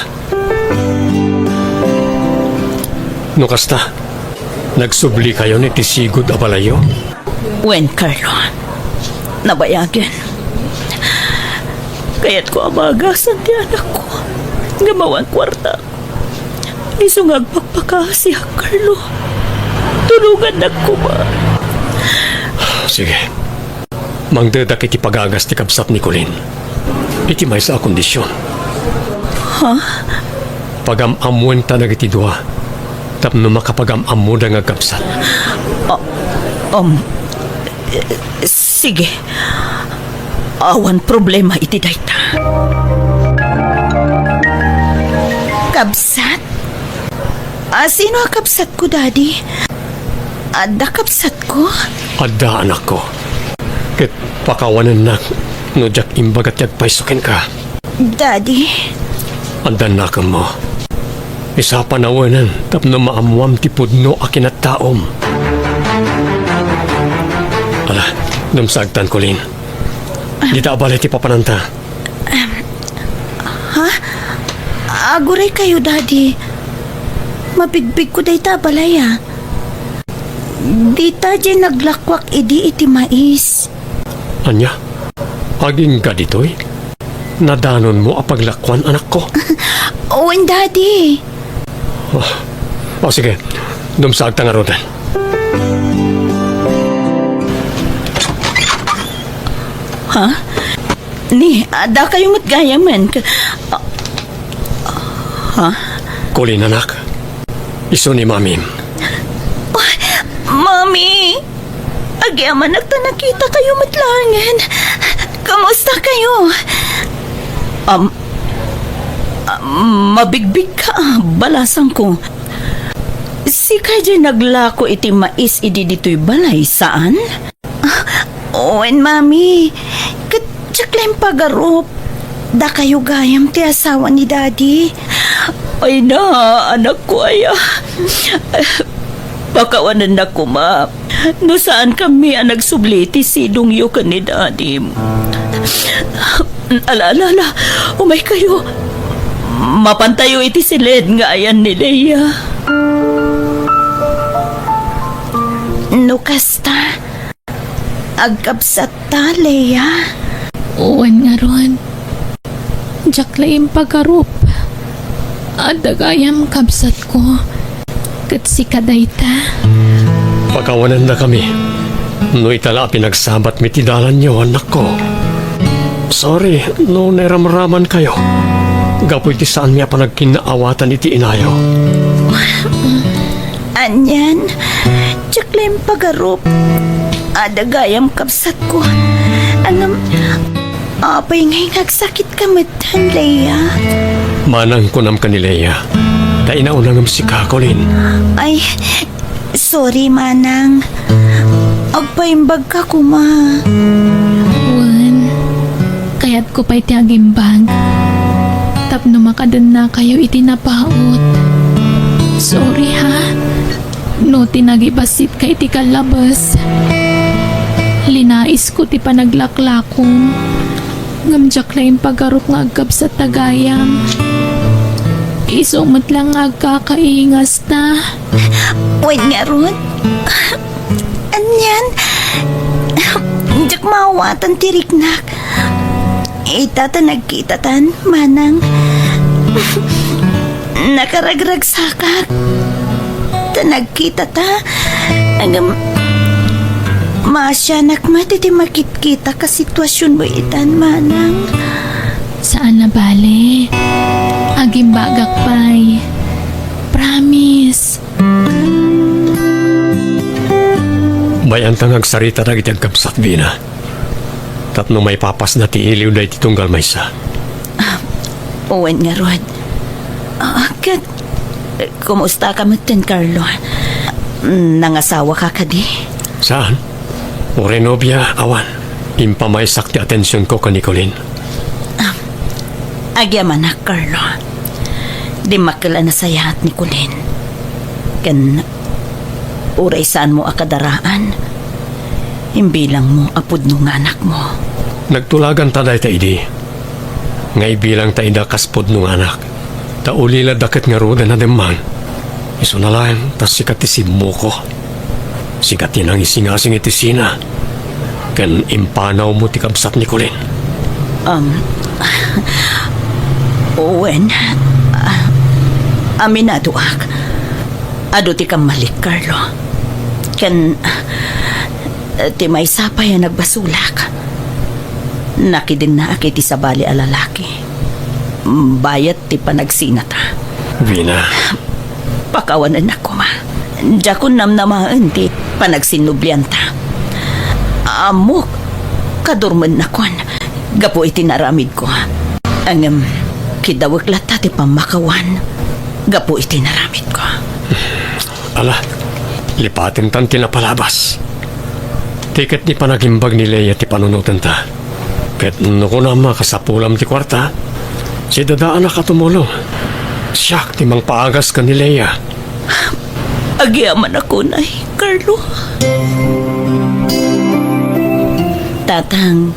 Nukasta, nagsubli kayo ni Tisigod Abalayo? Wen, Carlo. Nabayagin. Kaya't ko amagasan ti anak ko. Gamawang kwarta. Iso nga agpagpakasiya, Carlo. Tulungan na ko ba? Sige. Mangdadak iti pagagas ti kabsat ni Colin. Iti may sa kondisyon. Ha? Pagamamuan ta nagiti dua. Tapno makapagamamu da nga kabsat. Sige. Awan problema iti dayta. Kabsat? Sino ang kabsat ko, Daddy? Ada kabsat ko? Adda anak ko. Ket pakawanan na no jak imbagat yag paisukin ka. Daddy? Adda na ka mo. Isa panawanan tapno maamuam ti pudno akin at taom. Ala, dumsagtan ko lin. Di ta abali ti papananta. Aguray kayo, Daddy. Mabigbig ko day tabalaya. Di ta dyan naglakwak iti mais. Anya, aging ka ditoy? Nadanon mo apaglakwan anak ko. Owen, Daddy. O sige, dumsagtan nga rodan. Ha? Ni, ada kayo matgayaman. Ha? Kulin anak. Iso ni mamim. Mami! Agyaman nakita kayo matlangan. Kamusta kayo? Mabigbig ka. Balasang ko. Si Kajay naglako iti mais idi dito'y balay. Saan? Owen, Mami. Katsaklaim pagarup. Da kayo gayam ti asawa ni Daddy. Ay na, anak ko ay. Pakawanan na ko, ma. No saan kami ang nagsubliti si Dungyo ka ni Daddy. Ala, umay kayo. Mapantayo iti silid nga ayan ni Leia. No kasta. Agkabsat ta, Leia. Uwan nga ron. Jaklaim pagarup. Adagayam kabsat ko. Kat si kadayta. Pagkawanan na kami. No itala pinagsabat mitidalan niyo anak ko. Sorry, no neramraman kayo. Gapoy ti saan niya pa nagkinaawatan iti inayo. Anyan. Tsaklaim pagarup. Adagayam kabsat ko. Anam, apay ngay nagsakit ka matan, Leia. Manang kunam ka ni Leia. Tainaunang si Kakolin. Ay, sorry, Manang. Agpaimbag ka kuma. Uwan. Kaya't ko pa'y tiagimbag. Tapno makadan na kayo itinapaot. Sorry ha. No tinagibasit ka iti kalabas. Linais ko ti panaglaklakong. Ngamjak na yung paggarok nga agab sa tagayam. Isumot lang agkakaingas na. Wait nga ron. Anyan. Diyak mawatan tiriknak. Itata nagkitatan, Manang. Nakaragrag sakak. Ta nagkita ta. Maasyanak matiti makit-kita ka sitwasyon mo itan, manang. Saan na bale? Aging bagak pay. Promise. Bayan tangag sarita na kitang kapsat, Vina. Tapno may papas na ti iliw na ititunggal may sa. Uwan nga, Rod. Kat, kumusta ka matin, Carlo? Nangasawa ka ka di? Saan? Ore nobya, awan. Impamaysak ti atensyon ko ka Nicolin. Agyaman na, Carlo. Di makila na sayahat ni Colin. Kan, uray saan mo akadaraan. Imbilang mo apod nung anak mo. Nagtulagan ta dahi ta idi. Ngay bilang ta ida kaspod nung anak. Ta ulila dakit nga roda na demang. Iso na lang, tas sikat ti simo ko. Sikat din ang isingasing iti sina. Kan impanaw mo ti kapsat ni Colin. Owen, aminado ak. Ado ti kang malik, Carlo. Kan, ti may sapay ang nagbasulak. Nakidin na akiti sa bali a lalaki. Bayat ti panagsinata. Vina, Pakawanan ako, ma. Diya ko namnamaan ti panagsinublianta. Amok, kadurman na kon. Gapo iti naramid ko. Ang kidawag lata ti pamakawan. Gapo iti naramid ko. ala, lipatin tan tinapalabas. Tiket ni panagimbag ni Leia ti panunutan ta. Ket nuko na makasapulam ti kwarta. Si dadaan na katumulo. Siyak ti mang paagas ka ni Leia. Agyaman ako na, Carlo. Tatang,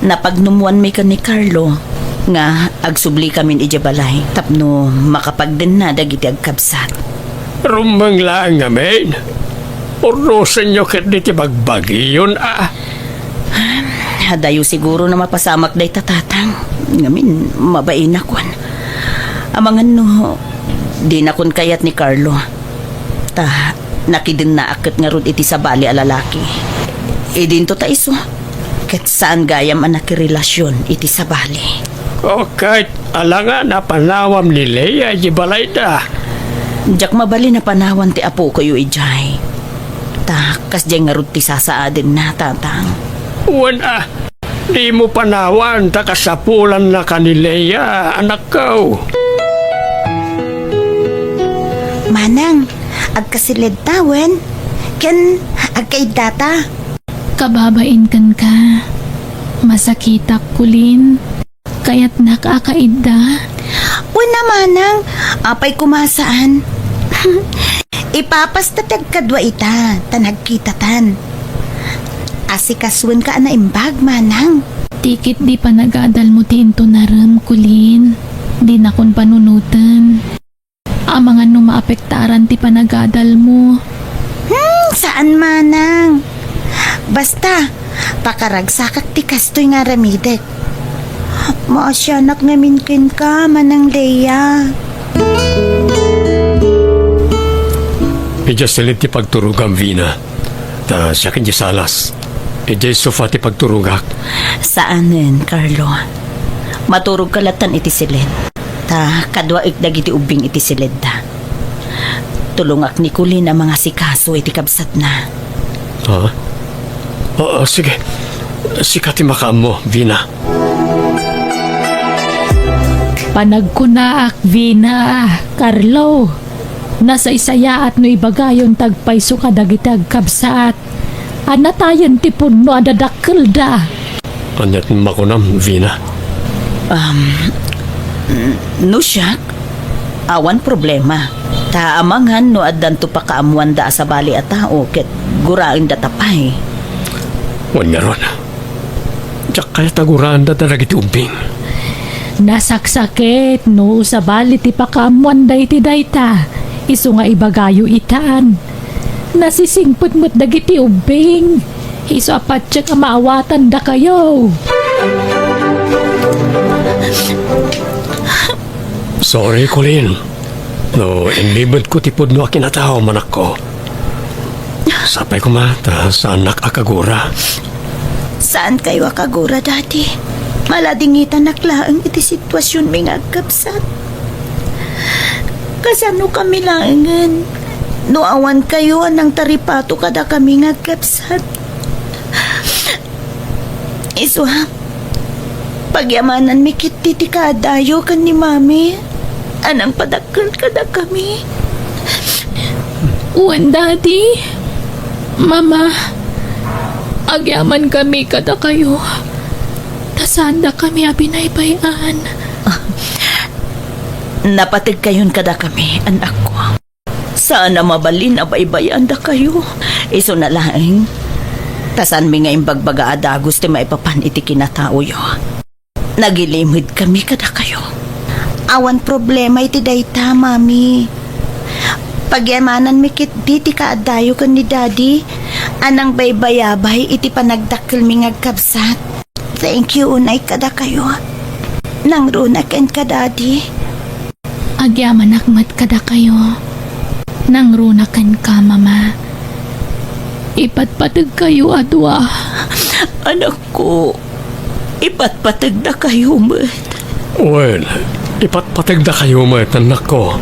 napagnumuan mi ka ni Carlo nga agsubli kami ni Jabalay tapno makapagden na dagiti agkabsat. Rumang lang ngamin. Urusin nyo ket di ti bagbagi yun Hadayo siguro na mapasamak day tatatang. Ngamin, mabain akon. Amangan no, di na kun kayat ni Carlo. Ta, nakidin na akit nga rod iti sa bali a lalaki. Idinto ta iso. Ket saan gayam ang nakirelasyon iti sa bali. O kahit alangan na panawam ni Leia jibalay da. Diyak mabali na panawan ti apo kayo ijay. Ta, kas diyang nga rod ti sasaadin na tatang. Uwan di mo panawan ta kasapulan na ka ni Leia, anak ko. Manang, agkasilid tawen. Ken, agkaidata. Kababain kan ka. Masakitak kulin. Kaya't nakakaida. Una manang, apay kumasaan. Ipapastatag kadwa ita, tanagkitatan. Asikaswen ka na imbag, manang. Tikit di pa nagadal mo ti into naram kulin. Di na kon panunutan. Ang mga maapektaran ti panagadal mo. Saan manang? Basta, pakaragsakak ti kastoy nga ramidek. Maasyanak ngamin kin ka, manang Leia. Ija silid ti pagturugam Vina. Ta siya kin salas. Ija sofa ti pagturugak. Saanen, Carlo? Maturog kalatan iti silid. Ta, kadwa ikdag iti ubing iti silid da. Tulungak ni Kulin ang mga sikaso iti kabsat na. Ha? Oo, sige. Sikati makaam mo, Vina. Panagkunaak, Vina, Carlo. Nasa isaya at no ibagayon tagpayso ka dagiti agkabsaat. Anatayan ti puno adadakkel da. Anyat makunam, Vina. No siyak, awan problema. Taamangan no addan to pa kaamuan da sa bali a tao ket gurain da tapay. Wan nga ron. Diyak kaya taguraan da talaga ti umbing. Nasaksakit no sa bali ti pakamuan dayti dayta. Isu nga ibagayo itaan. Nasisingput mo't dagiti ubing. Isu apat siya ka maawatan da kayo. Sorry, Colin. No, inbibad ko tipod no akinatao, manak ko. Sapay ko ma, sa anak akagura. Saan kayo akagura, Daddy? Maladingitan naklaang iti sitwasyon mi nga agkapsat. Kasano kami laangan? No awan kayo anang taripato kada kami nga agkapsat. Iso ha, pagyamanan mi kit titi kaadayo kan ni Mami. Anang padakkel kada kami. Uwan, Daddy. Mama, agyaman kami kada kayo. Tasanda kami abinaybayan. Napatig kayon kada kami, anak ko. Sana mabalin abaybayan da kayo. Iso na lang. Tasan mi nga imbagbaga adagos ti maipapan iti kinatao yo. Nagilimid kami kada kayo. Awan problema iti dayta, Mami. Pagyamanan mi kit di ti kaadayo kan ni Daddy. Anang baybayabay iti panagdakkel mi nga agkapsat. Thank you unay kada kayo. Nang runaken ka, Daddy. Agyaman akmat kada kayo. Nang runakan ka, Mama. Ipatpatag kayo adwa. Anak ko, ipatpatag na kayo man. Well, ipatpatag na kayo mo, anak ko.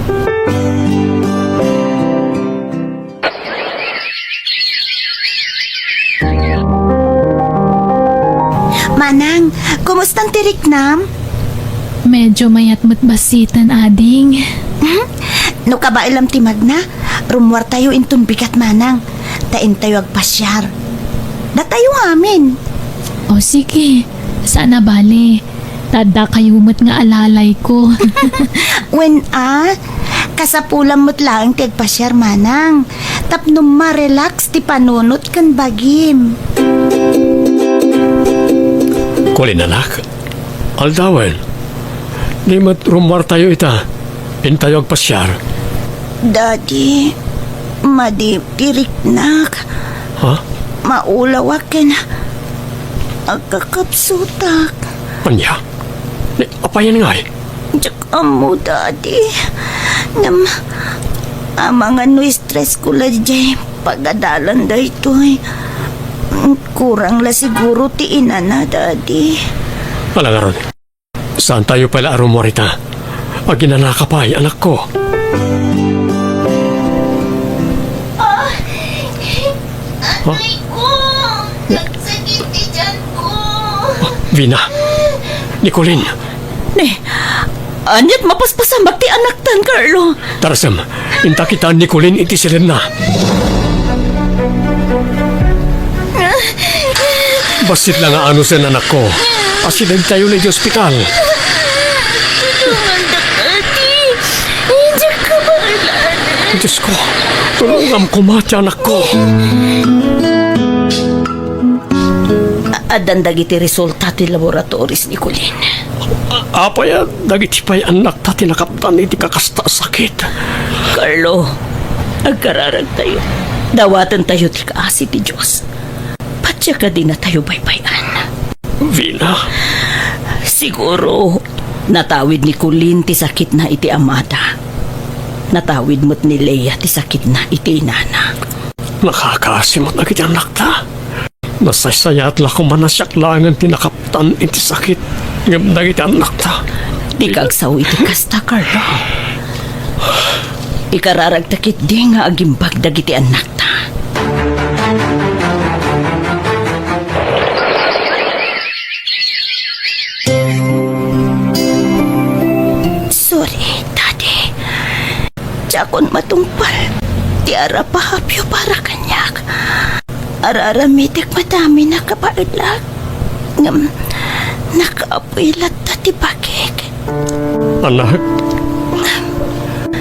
Manang, kumustang tiriknam? Medyo mayat basitan, ading. No ka ba ilam timag na? Rumwar tayo intun bigat, Manang. Tain tayo agpasyar. Datayo amin. O sige, sana bali. Tada kayo nga alalay ko. When kasapulam mo't lang ti agpasyar, Manang. Tapno ma-relax ti panunot kan bagim. Kulin anak. Aldawan. Di mat rumar tayo ita. Pintayo agpasyar. Daddy, madipiriknak. Ha? Maulawakin. Agkakapsutak. Anya? Di, apayan nga eh. Diyak mo, Daddy. Amang ano stress ko la jay. Pagadalan da ito eh. Kurang la siguro ti ina na, Daddy. Wala nga ron. Saan tayo pala arumorita? Aginanakapay, anak ko. Aray ko! Nagsakit ti dyan ko! Vina. Nicolin. Anyat mapaspasamak ti anak tan, Carlo. Tarasam. Inta kita Nicolin iti Selena. Basit lang nga ano sa anak ko. Asidag tayo na di ospital. Diyos ko, tulungan ko mati anak ko. Adan dagiti resulta ti laboratoris ni Colin. Apa ya, dagiti pa'y anak ta tinakaptan iti kakasta sakit. Carlo, agkararag tayo. Dawatan tayo ti kaasi ti Diyos. Patya ka din na tayo baybayan. Vina, Siguro, natawid ni Colin ti sakit na iti amada. Natawid mo't ni Leia ti sakit na iti inana. nakakasimot na kiti anak ta. Nasaysayat la ko manasyak langan tinakaptan iti sakit. Ngam dagiti anak ta. Di kagsaw iti kasta, Carlo. Ikararagtakit di nga agimbag dagiti anak ta. Sorry, Daddy. Jakon matungpal. Ti ara pahapyo para kanyak. Araramitik madami na kapailag. Ngam, nakaapuilat na ti bakik. Anak,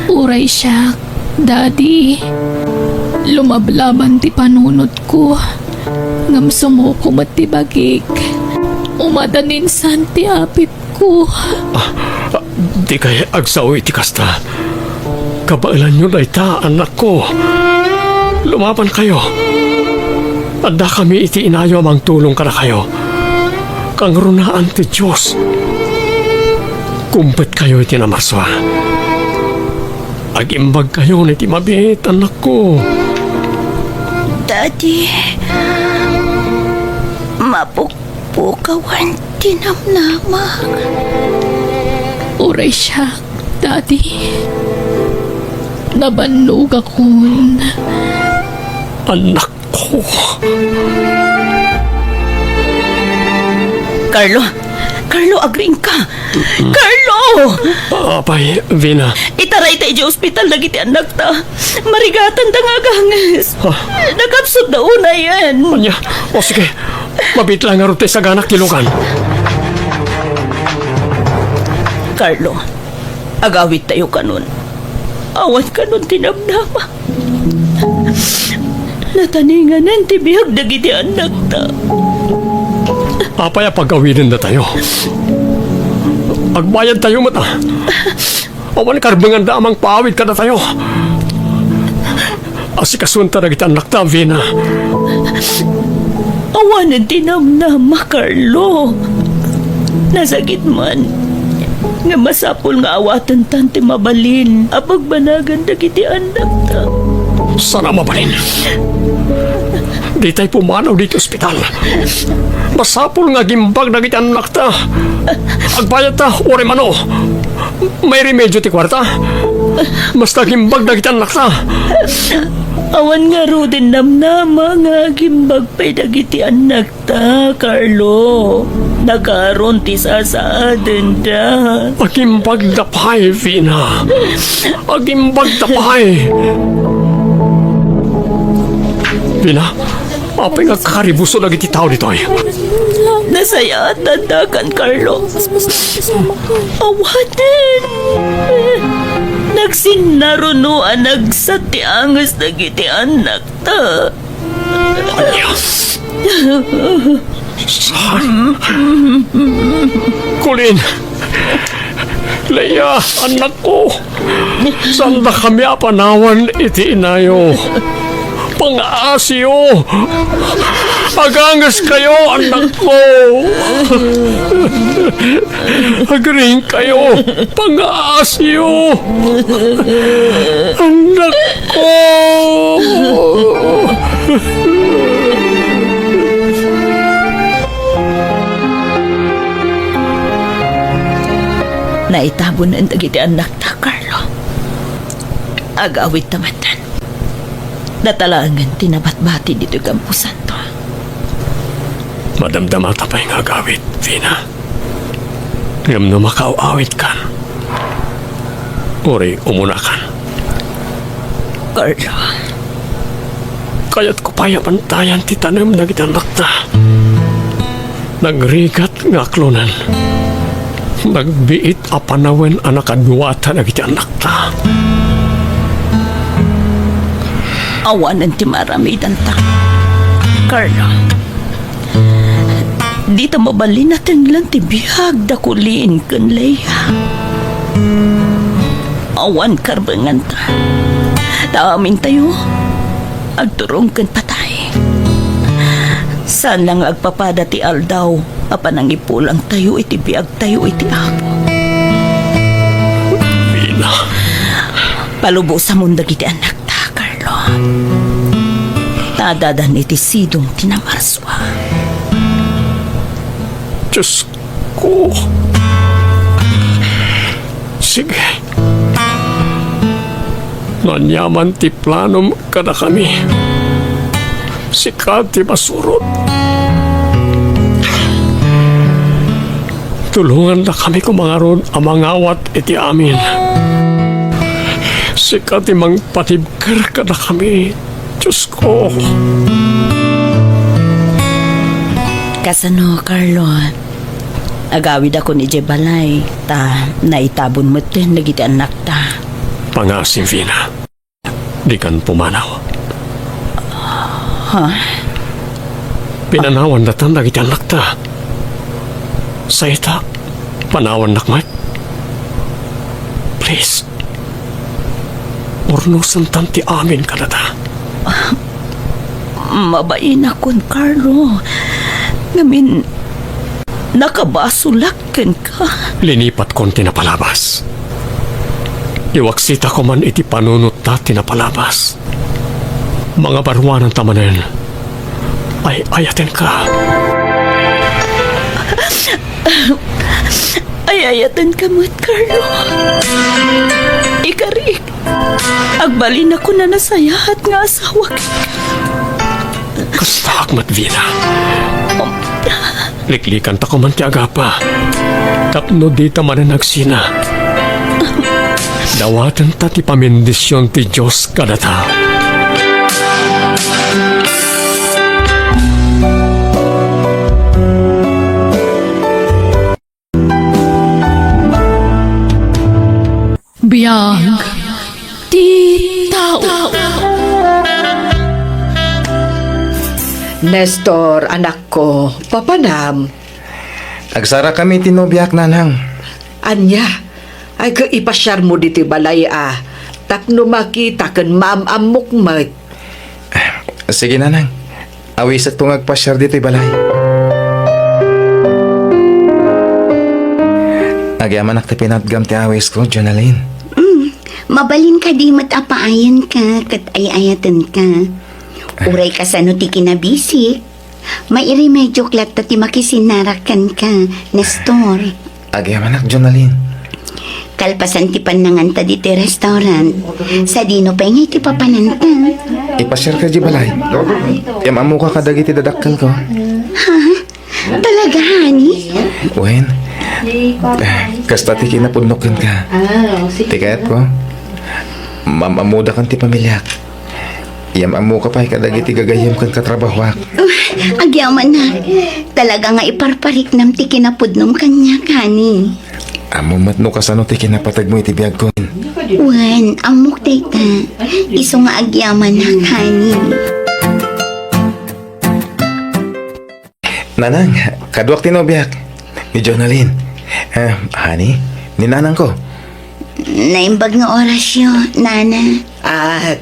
Uray siya, Daddy. Lumablaban ti panunot ko. Ngam sumuko matibagik. Umadaninsan ti apit ko. di kaya agsaw iti kasta. Kabailan nyo na ita, anak ko. Lumaban kayo. Anda kami iti inayo amang tulong ka na kayo. Kang runaan ti Diyos. Kumpet kayo iti namaswa. Agimbag kayo na iti mabit, anak ko. Daddy, mapukpukawan tinamnamag. Uray siya, Daddy. Nabannog akon. Anak ko. Carlo, agring ka. Carlo! Apay, Vina. Itaray tayo di ospital na giti anak ta. Marigatan ta nga ganges. Nakapsot na una yan. Anya, o sige. Mabit lang nga rin tayo sa ganak kilukan. Carlo, agawit tayo kanon. Awan kanon tinamnama. Nataninganan ti bihag na giti anak ta. Apay, pag-awinin na tayo. Agbayad tayo mata. Awan karbangan da amang paawit ka na tayo. Asikasunta na kita anak ta, Vina. Awanan tinamnama, Carlo. Nasagit man. Nga masapol nga awatan tante mabalin. Apag banagan na giti anak ta. Sana mabalin. Di tayo pumanaw dito ospital. Masapol nga gimbag na kita anak ta. Agbayad ta, ore mano. May remedyo ti kwarta. Basta gimbag na kita anak ta. Awan nga ro din namnama nga gimbag pa'y dagiti anak ta, Carlo. Nakaroon ti sasaaden da. Agimbag na pa'y, Vina. Agimbag na pa'y. Vina, apay nga kakaribuso lagi ti tao dito ay. Nasaya at tandakan, Carlo. Awanin. Nagsinarunuan nagsati angas na giti anak ta. Anya. Saan? Kulin. Leia, anak ko. Saan na kami apanawan iti inayo? Pang-aasyo. Agangas kayo, anak ko. Agring kayo, pang-aasyo. Anak ko. Naitabon ang dagiti anak ta, Carlo. Agawit tamatan. Natalangan tinabat-bati dito kampusan to. Madamdama tapay nga agawit, Vina. Ngam na makauawit kan. Uri, umunakan. Carlo, Kaya't ko paya pantayan ti tanem na gitanak ta. Nagrigat nga klonan. Nagbiit apanawen anak adwata na gitanak ta. awanan ti maramidan ta. Carlo, dito mabalin natin lang ti bihag da kulin kan Leia. Awan karbangan ta. Taamin tayo. Agturong kan patay. Saan lang agpapada ti aldaw apan ang ipulang tayo iti bihag tayo iti apo. Mina. Palubo sa mundo iti anak ta, Carlo. Tadadan iti sidong tinamarswa. Diyos ko. Sige. Nanyaman ti planom kada kami. Sikat ti masurot. Tulungan na kami kumangaron ang mangawat iti amin. Sikat ti mang patibker kada kami. Diyos ko. Kasano, Carlo? Agawid ako ni Jebalay. Ta, naitabon mo din nagiti anak ta. Pangasim, Vina. Di kan pumanaw. Ha? Pinanawan datan dagiti anak ta. Sa ita, panawan nakmat. Please. Urnusan tanti amin ka na ta. Mabain akon, Carlo. Ngamin, nakabasulakan ka. Linipat kon tinapalabas. Iwaksita ko man iti panunot na tinapalabas. mga baruan ng tamanin ay ayatin ka. Ay ayatan ka mo't, Carlo. Ikarik, agbalin ako na nasayahat nga asawa ka. Kasta akmat Vina. Liklikan ta ko man ti agapa. Tapno di ta man nagsina. Dawatan ta ti pamendisyon ti Diyos kadata. Biyag ti tao. Nestor, anak ko, papanam. Agsara kami tinubiak nanang. Anya, ay ka ipasyar mo diti balay Tapno makita kan maamamok mat. Sige nanang. Awis at tungag pasyar dito balay. Agyaman ti pinatgam ti awis ko, Jonalyn. Mabalin ka di matapaayan ka, kat ay-ayatan ka. Uray ka sa no ti kinabisi. Mairi medyo klat ti makisinarakan ka, Nestor. Agyaman Jonalyn. Kalpasan ti pananganta di ti restaurant. Sa dino pa nga iti papananta. Ipasyar ka di balay. Yamamu ka kadagi ti dadakkel ko. Talaga, honey? Wen. Kasta ti kinapudnokin ka. Tikayat ko. Mamamuda kan ti pamilyak. Yamamu ka pa kadagi ti gagayam kan katrabahwak. Agyaman na. Talaga nga iparparik nam ti kinapudnom kanya, honey. Amo matno ka sano ti kinapatag mo iti biyag ko. Wen, amok tita. Iso nga agyaman na, honey. Nanang, kaduak tinubiak. Ni Jonalyn. Honey, ni nanang ko. Naimbag nga orasyo, nana.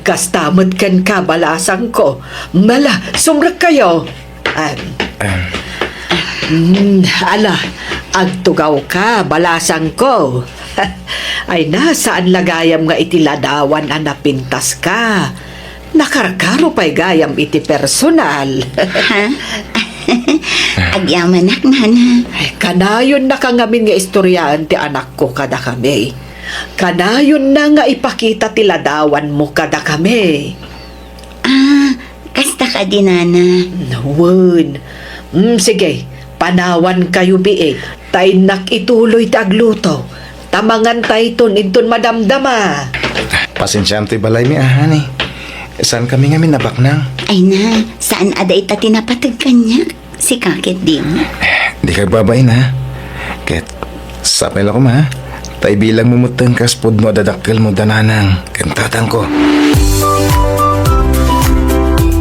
Kastamad kan ka balasang ko. Mala, sumrak kayo. Ala, agtugaw ka, balasang ko. Ay nasaan lagayam nga iti ladawan napintas ka. Nakarkaro pa'y gayam iti personal. Ha? Agyaman nak, nana. Ay, kanayon na ka ngamin nga istoryaan ti anak ko kada kami. Kanayon na nga ipakita ti ladawan mo kada kami. Kasta ka di, nana. Nawan. Sige, panawan kayo biig. Tay nakituloy tagluto. Tamangan tay ton inton madamdama. Pasensyam ti balay mi honey. Saan kami nga minabaknang? Ay na, saan aday ta tinapatag kanya? Si kakit din. Di ka babay na. Ket, sapay ko ma. Tay bilang mumutang kaspod mo dadakkel mo dananang. Kentatan ko.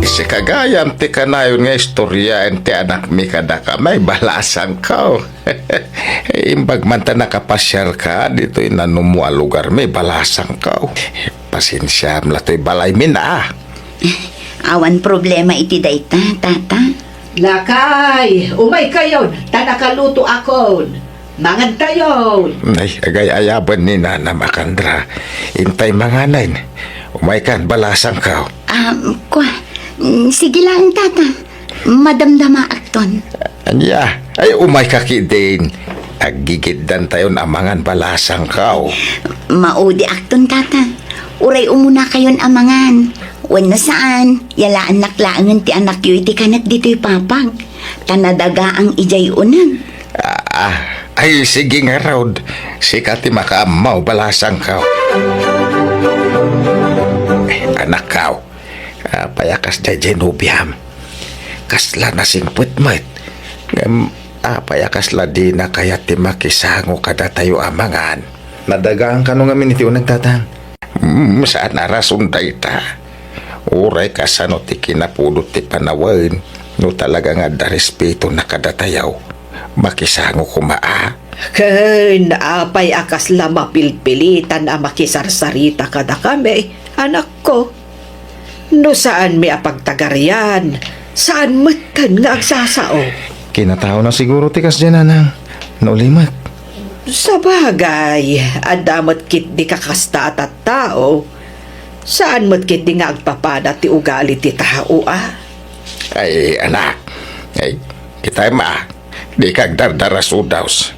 Si kagayam ti kanayon nga istorya ti anak mi kada ka may balasan ka. Imbag man ta nakapasyal ka dito inanumu a lugar may balasan ka. Pasensya mla to'y balay mi na. Awan problema iti dayta, tata. Lakay, umay kayon. Tanakaluto akon. Mangan tayo. Ay, agay ayaban ni Nana Makandra. Intay manganan. Umay kan balasan ka. Sige lang, tata. Madamdama akton. Anya, ay umay kakidin. Agigiddan tayo na amangan balasan ka. Maudi akton, tata. Uray umuna kayon amangan. Wan na saan, yalaan naklaangan ti anak yu iti kanat dito'y papag. Tanadaga ang ijay unang. Ay sige nga raud. Sikati makaamaw balasan ka. Anak ka. Payakas da Genubiam. Kasla na singput mat. Payakas la di na kaya ti makisango kada tayo amangan. Nadagaan ka nung amin iti unang tatang. Saan narason da ita? Uray ka sa no ti kinapulot ti panawan. No talaga nga da respeto na kada tayaw. Makisango kumaa. Ken, apay akas la mapilpilitan a makisarsarita kada kami, anak ko. No saan mi apagtagaryan? Saan matan nga agsasao? Kinatao na siguro tikas dyan, nanang. Naulimat. Sa bagay, adamat kit di kakasta at tao. Saan mo't kit di nga agpapada ti ugali ti tao, ah? Ay, anak. Ay, kita ma. Di kag dardaras udaws.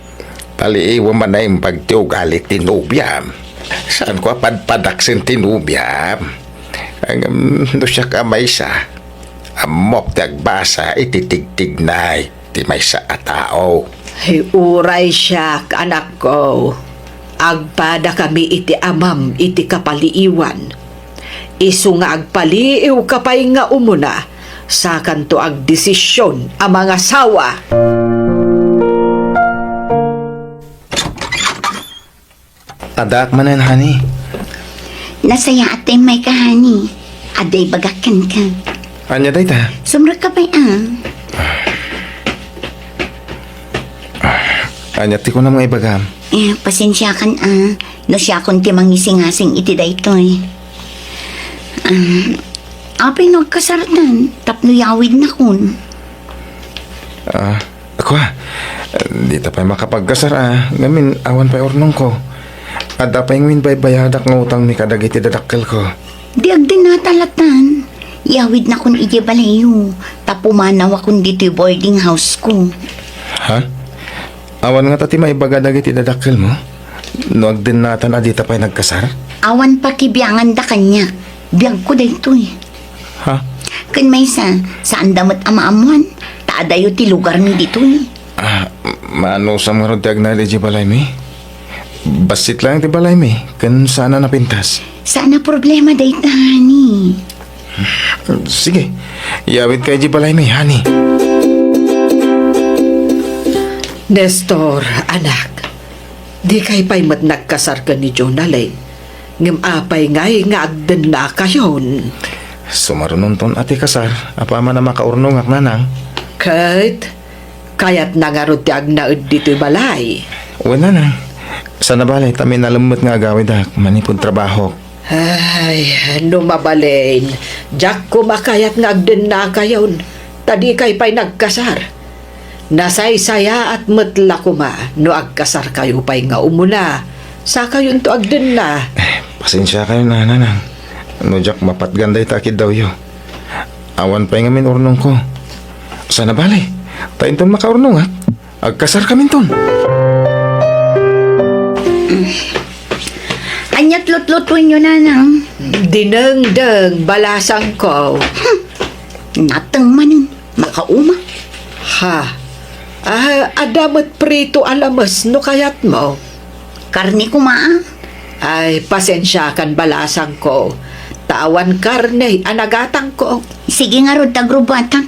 Taliiwa man na yung pagtiugali tinubyam. Saan ko padpadaksin tinubyam? Ang no siya ka may sa. Amok tagbasa ititigtig na ti may sa atao. Ay, uray siya, anak ko. Agpada kami iti amam iti kapaliiwan. Isu nga agpaliiw kapay nga umuna sa kanto ag desisyon ang mga sawa. Adak manan, honey. Nasaya atay may kahani. Aday bagakan ka. Anya day ta? Sumra ka ba'y Anya ti ko na mga ibagam. pasensya kan no siya kon ti mangisingasing iti daytoy. Apay nagkasaratan, tapno yawid na kun. Ako di ta pa makapagkasar ngamin awan pa urnong ko. Ada pa yung baybayadak ng utang ni kadagiti dadakkel ko. Di agdin natalatan. Yawid na kun ije balayo. Tapumanaw akong dito'y boarding house ko. Ha? Awan nga tati maibaga dagiti dadakkel mo? No agdin natan adita pa'y nagkasar? Awan pa kibiyangan da kanya. Biyag ko daytoy. Ha? Kun may saan damot amaamuan. Taadayo ti lugar mi ditoy. Maano sa mga rodyag na di balay mi? Basit lang ti balay mi. Kan sana napintas. Sana problema dayta, honey. Sige, yawid kay di balay mi, honey. Nestor, anak. Di kay pa'y mat nagkasar ka ni Jonalyn. Ngam apay ngay nga agdan na kayon. Sumarunon ton ati kasar. Apa man na makaurnong ak nanang. Kahit kayat nangarot ti agnaud dito'y balay. Wala na. Sana balay tami nalamot nga agawid ak. Manipod trabaho. Ay, no mabalain. Diyak ko makayat nga agdan na kayon. Tadi kay pa'y nagkasar. Nasaysaya at matla ko ma. No agkasar kayo pa'y nga umuna. Sa kayon to agdan na. Pasensya kayo na nanang. No jak mapatganday takid daw yo. Awan pa'y ngamin urnong ko. Sana balay. Tayin ton makaurnong ak. Agkasar kami ton. Anyat lut-lutuin nyo, nanang. Dinengdeng balasang ko. Natang manin. Makauma. Ha? Adamat prito alamas no kayat mo. Karni ko maa. Ay, pasensya kan balasang ko. Tawan karne, anagatang ko. Sige nga rod tagrubatan.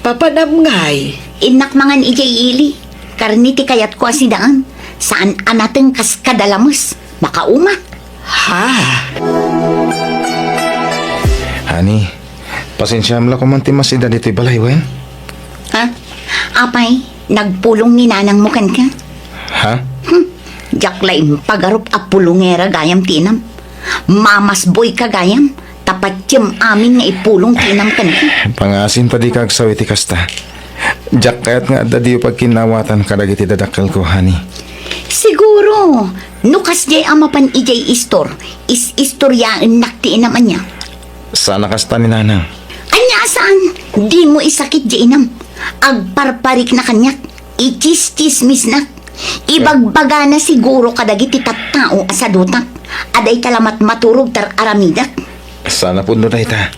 Papanamngay. Inak mangan ijay ili. Karni ti kayat ko asidaan. Saan anateng kas kadalamas. Makauma. Ha? Honey, pasensya mo lang kumanti masida dito'y balay, wen? Ha? Apay, nagpulong ni nanang mo kan ka? Ha? Jaklay pagarup a pulungera gayam tinam. Mamas boy ka gayam. Tapat tiyam amin nga ipulong tinam kan ka. Pangasin pa di kagsawi ti kasta. Jak kayat nga dadiyo pag kinawatan kadagiti dadakkel ko, honey. Siguro, nukas jay amapan ijay istor. Istoryaan naktiin naman niya. Sana kasta ni nanang. Anya saan? Di mo isakit jay inam. Agparparik na kanyak. Ichis-chismis na. Ibagbaga na siguro kadagiti tattao asadutak. Aday talamat maturog tar aramidak. Sana pundo na ita.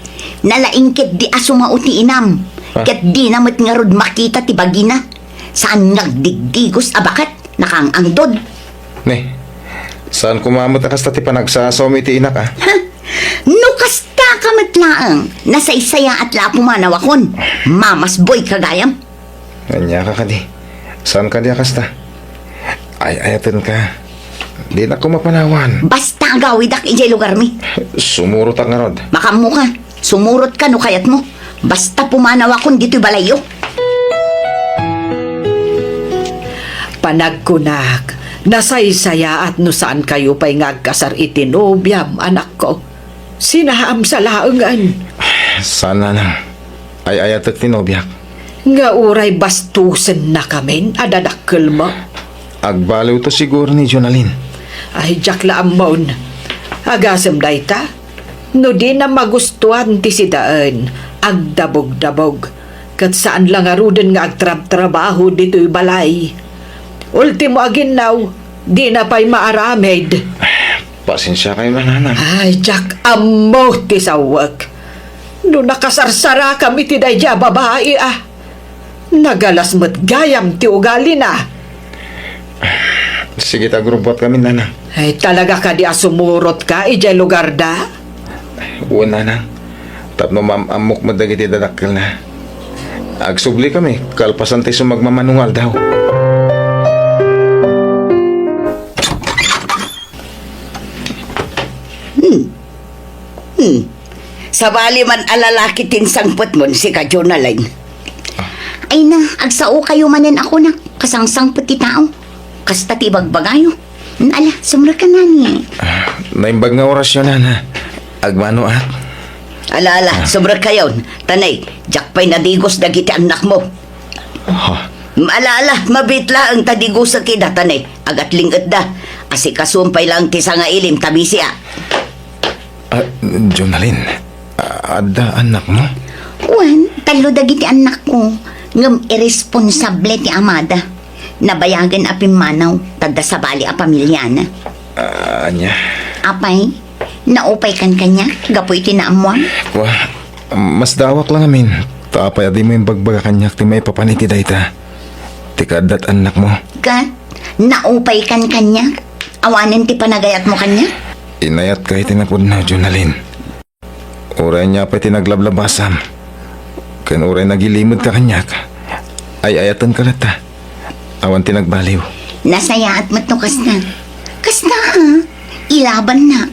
Nalaingkit di asumauti inam. Ket di namit nga rod makita ti bagina. Saan nagdigdigos abakat? Nakangangdod. Ne, saan kumamot na kasta ti panagsasomi ti inak Ha? Nukasta ka matlaang. Nasaysaya at lapumanaw-akon. Mamas boy kagayam. Anya ka di. Saan ka di kasta? Ay, ayatin ka. Di na ko mapanawan. Basta agawidak ijay lugar mi. Sumurot ang ngarod. Makamu ka. Sumurot ka no kayat mo. Basta pumanaw-akon dito'y balayo. Panagkunak, nasaysaya at no saan kayo pa'y ngagkasar itinubyam, anak ko. Sinaam sa laangan. Sana na. Ay, ayatak tinobyak. Nga uray bastusen na kami, adadakkel mo. Agbaliw to siguro ni Jonalyn. Ay, Jack Laamon. Agasem dayta. No di na magustuhan ti sidaan, agdabog-dabog. Kat saan lang aruden nga agtrab-trabaho dito'y balay. Ultimo aginaw, di na pa'y maaramed. Pasensya kayo na, nanang. Ay, Jack, amo ti sawag. No nakasarsara kami ti dayja babae Nagalas mo't gayam ti ugali na. Sige, tagrubot kami, nanang. Ay, talaga ka di asumurot ka, ijay lugar da? Oo, nanang. Tapno amok madagiti dadakkel na. Agsubli kami, kalpasan tayo magmamanungal daw. Sabali man alalaki tinsangpot mo si ka Jonaline. Ay na, agsao kayo manan ako na kasangsangpot ti tao. Kasta ti bagbagayo. Ala, sumra ka na niya. Naimbag nga orasyon, nana. Agmano Ala, sumra kayo. Tanay, jakpay nadigos dagiti anak mo. Maalala, mabitla ang tadigos sa kida, tanay. Agat lingat da. Asi kasumpay lang ti nga ilim, tabisi Jonalyn, ada anak mo? Wan, talo dagiti anak ko. Ngam irresponsable ti amada. Nabayagan apim manaw, tagda sa bali a pamilyana. Anya? Apay, naupay kan kanya, gapoy tinaamuan. Wah, mas dawak lang amin. Tapay adi mo yung bagbaga kanyak ti may papaniti dayta. Tikadat anak mo. Kat, naupay kan kanya. Awanin ti panagayat mo kanya. Inayat kay tinapod na, Jonalyn. Uray niya pa'y tinaglablabasam. Kan uray nagilimod ka kanyak. Ay ayatan ka lata. Awan tinagbaliw. Nasayaat mo't no kasta. Kasta ha, ilaban na.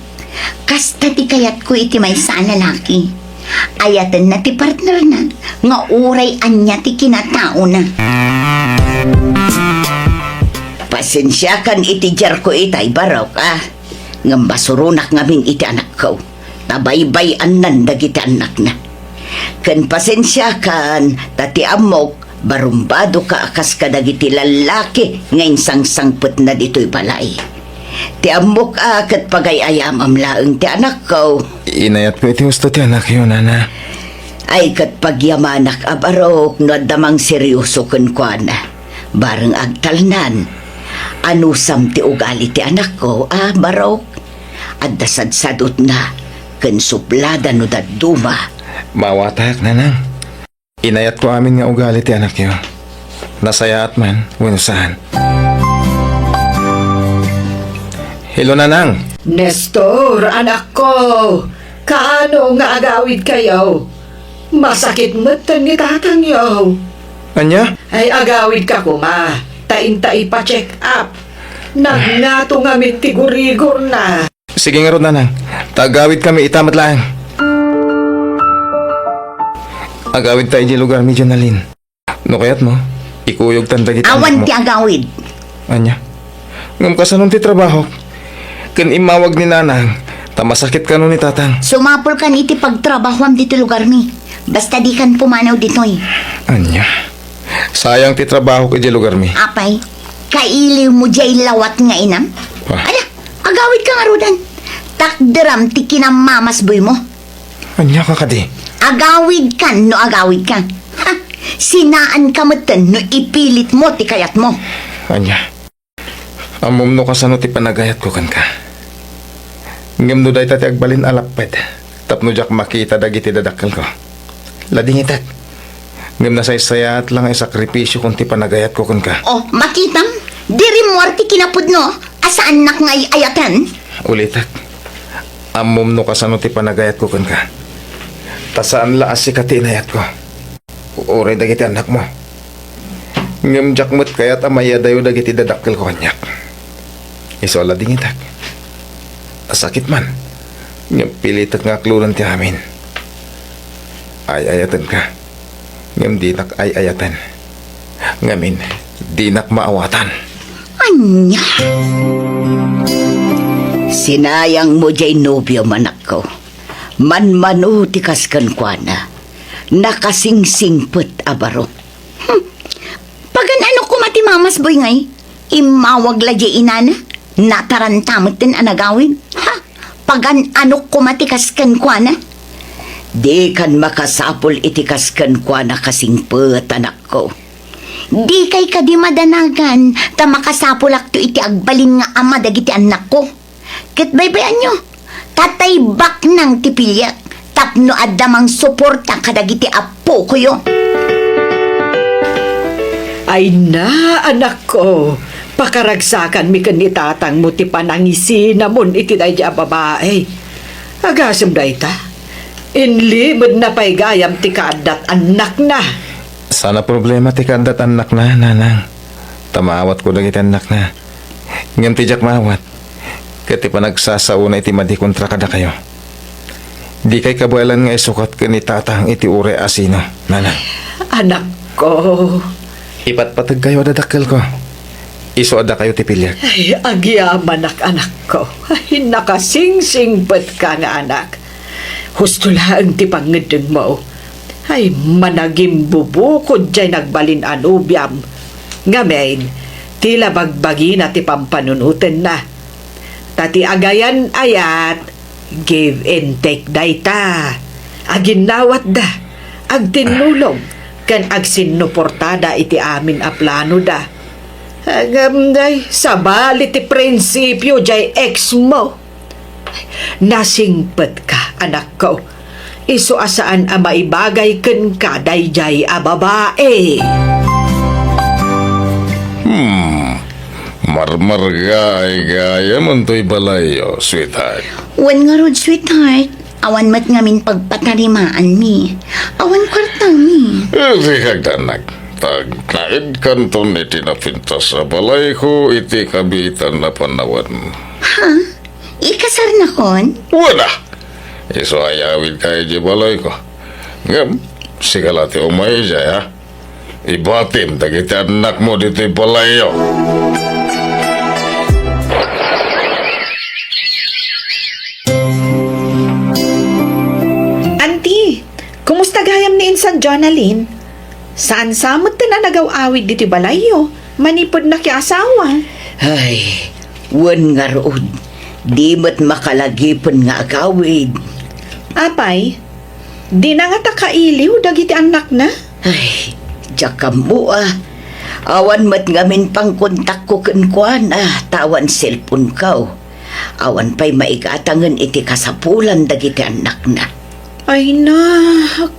Kasta ti kayat ko iti may sa lalaki. Ayatan na ti partner na. Nga uray anya ti kinatao na. Pasensya kan iti jar ko itay barok Ngam basurunak ngamin iti anak ko. Tabaybay-an nan dagiti anak na. Kan pasensya kan tati amok barumbado ka akas ka dagiti lalaki ngayon sang-sangput na dito'y balay. Ti amok kat pagayayam amlaeng ti anak ko. Inayat ko iti gusto ti anak yun, nana. Ay kat pagyamanak abarok no damang seryoso kun kwa na. Bareng agtalnan. Anusam ti ugali ti anak ko, barok. At dasad-sadot na, kan suplada no daduma. Mawatayak, nanang. Inayat ko amin nga ugali ti anak yun. Nasayaat man, winusahan. Hello, nanang. Nestor, anak ko, kaano nga agawid kayo? Masakit matan ni tatang yaw. Anya? Ay agawid ka kuma, tain-tai pa check up. Nagngato nga mitigurigor na. Sige nga ron, nanang. Tagawid kami itamat lang. Agawid tayo di lugar mi, Jonalyn. No kayat mo, ikuyog tanda kita Awan mo. ti agawid. Anya? Ngam kasanon ti trabaho. Kan imawag ni nanang, tamasakit ka nun ni tatang. Sumapol kan iti pagtrabahwam dito lugar mi. Basta di kan pumanaw ditoy. Anya? Sayang ti trabaho ka di lugar mi. Apay, kailiw mo jay lawat nga inam. Wah. Ala, agawid ka nga rudan. Takderam ti kinamamasboy mo. Anya ka kadi? Agawid kan no agawid ka. Ha, sinaan ka matan no ipilit mo ti kayat mo. Anya? Amom no kasano ti panagayat ko kan ka. Ngem no day tati agbalin alapet. Tapno jak makita dagiti dadakkel ko. Lading itak. Ngem nasaysayat lang ay sakripisyo kung ti panagayat ko kan ka. Oh, makitam? Diri mo arti kinapud no? Asaan nak nga ayatan? Ulitak. Amom no kasano ti panagayat ko kan ka. Tasaan la asi kati inayat ko. Uray dagiti anak mo. Ngem jakmut kayat amaya dayo dagiti dadakkel ko kanyak. Iso lading itak. Asakit man. Ngem pilitak nga kluran ti amin. Ay ayatan ka. Ngem dinak ay ayatan. Ngamin, dinak maawatan. Anya? Sinayang mo jay nobyo manak ko. Manmanu ti kaskan kwa na. Nakasingsingput abaro. Pagan ano ko mati mamas boy ngay? Imawag la jay inana. Natarantamot din anagawin. Ha? pagan ano kumatikas kan kwa na? Di kan makasapol itikas kan kwa na kasingpet, anak ko. Di kay ka di madanagan, ta makasapulak to iti agbalin nga ama dagiti anak ko. Ket baybayan nyo, tatay bak ng tipilyak, tapno adamang suporta kadagiti apo ko yo. Ay na, anak ko. Pakaragsakan mi kan ni tatang mo ti panangisi namon iti dayja babae. Agasam dayta. Inlibad na pa'y gayam ti kaadat anak na. Sana problema ti kadat anak na, nanang. Tamawat ko dagiti anak na. Ngam ti jak mawat. Kati pa nagsasauna iti madi kontra kada kayo. Di kay kabalan nga isukat ka ni tatang iti ure asino, nanang. Anak ko. Ipatpatag kayo dadakkel ko. Iso ada kayo ti pilyak. Ay, agyaman anak ko. Ay, nakasingsingpet ka nga anak. Husto lang ti pangedeng mo. Ay, managim bubukod dyan nagbalin anubyam. Ngamen, tila bagbagi na ti pampanunutin na. Tati agayan ayat, give and take dayta. Aginawat da, agtinulong, kan agsinuportada iti amin a plano da. Agamday, sabali ti prinsipyo jay ex mo. Nasingpet ka, anak ko. Iso asaan a maibagay ken ka dayjay a babae. Marmargay-gaya man to'y balayo, sweetheart. Wan nga rod, sweetheart. Awan mat ngamin pagpatarimaan mi. Awan kwarta mi. Iti kagdanak. Tagnaid kanton iti napintas sa balay ko, iti kabitan na panawan. Ha? Ikasar na kon? Wala! Iso ayawid kayo di balay ko. Ngam, sigalati umay dya, ha? Ibatim, dagiti anak mo dito balayo. Auntie, kumusta gayam ni Insan Jonalyn? Saan samot na nagaw-awid dito balayo? Manipod na ki asawa. Ay, wan nga rood. Di mo't makalagipon nga agawid. Apay, di na nga takailiw dagiti anak na? Ay, jaka mo Awan mat ngamin pang kontak ko kenkwan tawan cellphone kaw. Awan pa'y maigatangan iti kasapulan dagiti anak na. Ay na,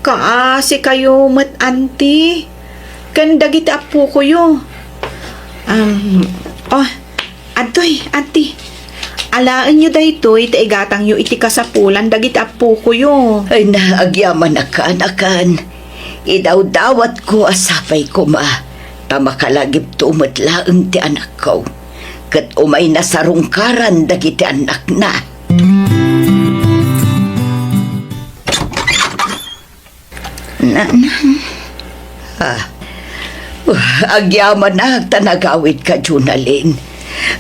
kaasi kayo mat auntie. Kan dagiti apo ko yo. Adoy, auntie. Alaan nyo dayto, iti igatang nyo iti kasapulan dagiti apo ko yo. Ay na, agyaman anakan. Idaw-dawat ko asapay ko tamakalagip tumat laeng ti anak ko. Kat umay nasarungkaran dagiti anak na. Agyaman na tanagawid ka, Junalyn.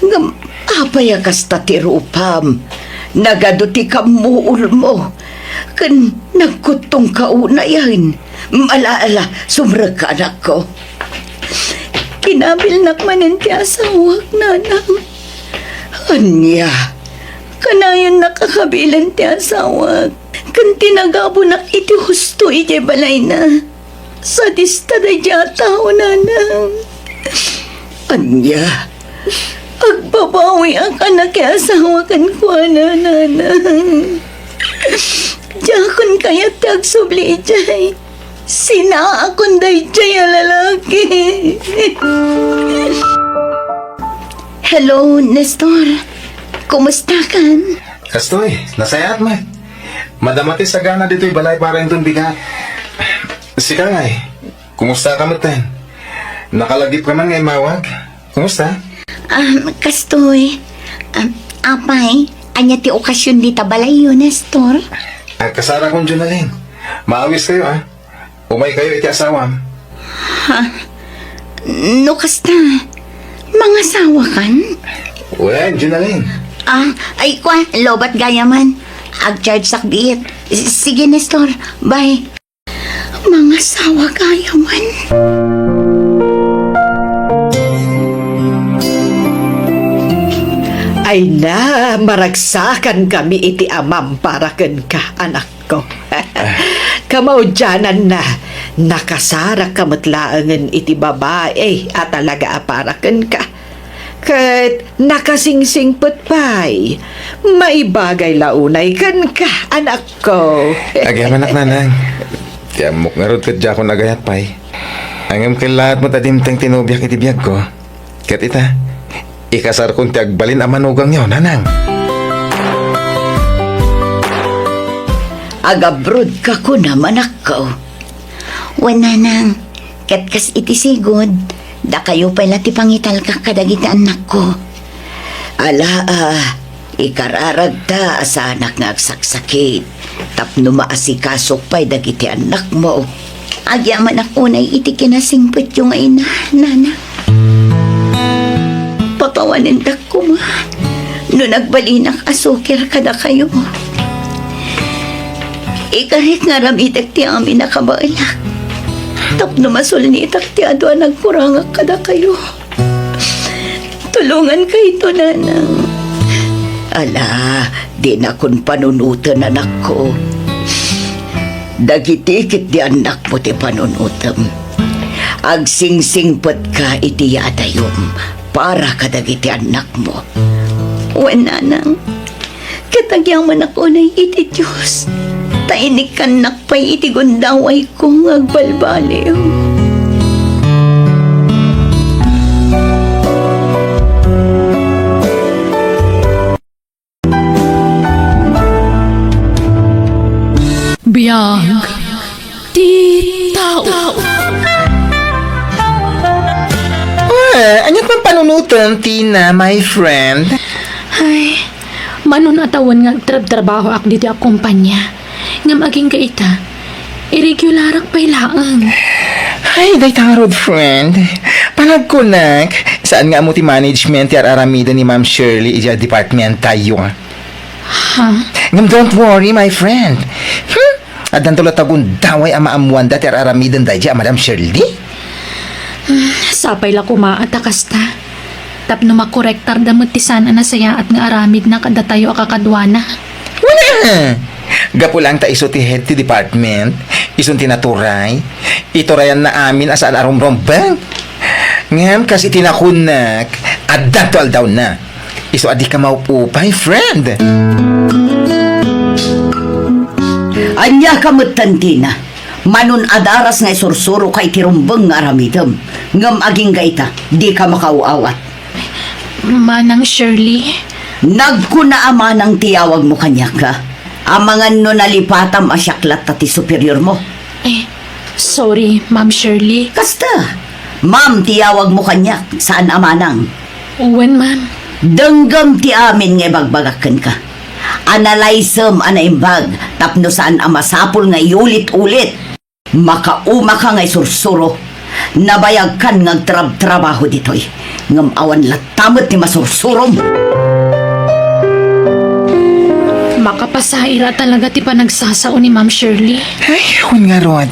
Ngam, apay akas tatirupam. Nagaduti ka muul mo. Kan nagkutong kauna yan. Malaala, sumrag ka anak ko. Kinabil nakmanan ti asawak, nanang. Anya, kanayon nakakabilan ti asawak. Kan tinagabo na iti husto iti balay na. Sa dista na dya tao, nanang. Anya, agbabawi ang anak ki asawa kan kwa na, nanang. Diyakon kaya tagsubli jay. Sina akong dayjay ang lalaki. Hello, Nestor. Kumusta kan? Kastoy, nasayat mo. Madamati sa gana dito'y balay para yung bigat. Sika nga kumusta ka matin? Nakalagip ka man ngay mawag. Kumusta? Kastoy. Apay, anya ti okasyon di tabalay yun, Nestor. Ang kasara kong Junalyn. Maawis kayo, Umay kayo iti asawam. No, kasta. Mga sawa kan? Well, Junalyn. Ay kwa, lobat gayaman. Ag-charge sakbit. Sige, Nestor. Bye. Mga sawa gayaman. Ay na, maragsakan kami iti amam para ken ka, anak ko. Kamaudyanan na, nakasara kamatlaangan iti babae at talaga para ken ka. Kat nakasingsing pay, maibagay launay ken ka, anak ko. Agyaman anak nanang. Tiyamok nga rod kat ako nagayat pay. Angam kay lahat mo tadimtang tinubyak iti biyag ko. Kat ita, ikasar kong tiagbalin ang manugang niyo, nanang. Agabrod ka ko naman ako. Wala nang, katkas iti sigod, da kayo pala ti pangital ka kadagiti anak ko. Ala, ikararag ta sa anak nga agsaksakit. Tapno maasikasok pa'y dagiti anak mo. Agyaman ako na iti kinasingpit yung ina, nana. Papawanin da ko ma. No nagbalinak asukir kada kayo. Ikarit nga ramitek ti amin nakabalak. Tapno masulnitak ti adwa nagkurangak kada kayo. Tulungan kayo ito, nanang. Ala, di na kun panunutan anak ko. Dagitikit di anak mo ti panunutam. Agsingsingpot ka iti yadayom para kadagiti anak mo. Wala nang. Katagyaman ako na iti Diyos. Tainik kanak pa'y iti gundaway kong agbalbaliw. Biyag ti tao. Anyat man panunutan, Tina, my friend? Ay, manon atawan nga trabaho ak dito ak kumpanya. Nga maging kaita, irregularak pa'y laang. Ay, day tangarod, friend. Panagkunak, saan nga mo ti management ti aramida ni Ma'am Shirley ija department tayo? Ha? Ngam, don't worry, my friend. Adan tulat tagun daway ama amuanda ti aramidan da ija, Madam Shirley? Sapay la kumaat akasta. Tapno makorektar damot ti sana na saya at nga aramid na kada tayo akakadwana. Wala! Gapo lang ta iso ti head ti department, isun tinaturay, iturayan na amin asaan arumrombang. Ngam kasi tinakunak, adan to aldaw na. Iso adi ka maupupay, friend. Anya kamutantina. Manon adaras nga sursuro kay tirumbeng nga aramidam. Ngam aging gaita, di ka makauawat. Manang Shirley, Nagkuna ama ng tiyawag mo kanya ka. Amangan no nalipatam asyaklat ti superior mo. sorry, Ma'am Shirley. Kasta, ma'am tiyawag mo kanya. Saan amanang? When, ma'am? Denggam ti amin nga bagbagakan ka. Analysem anaimbag. Tapno saan amasapol nga iulit-ulit. Makauma ka nga sursuro. Nabayag kan nga trabaho ditoy. Ngam awan latamot ni masursurom. Makapasaira talaga ti panagsasao ni Ma'am Shirley. Ay, hun nga rod.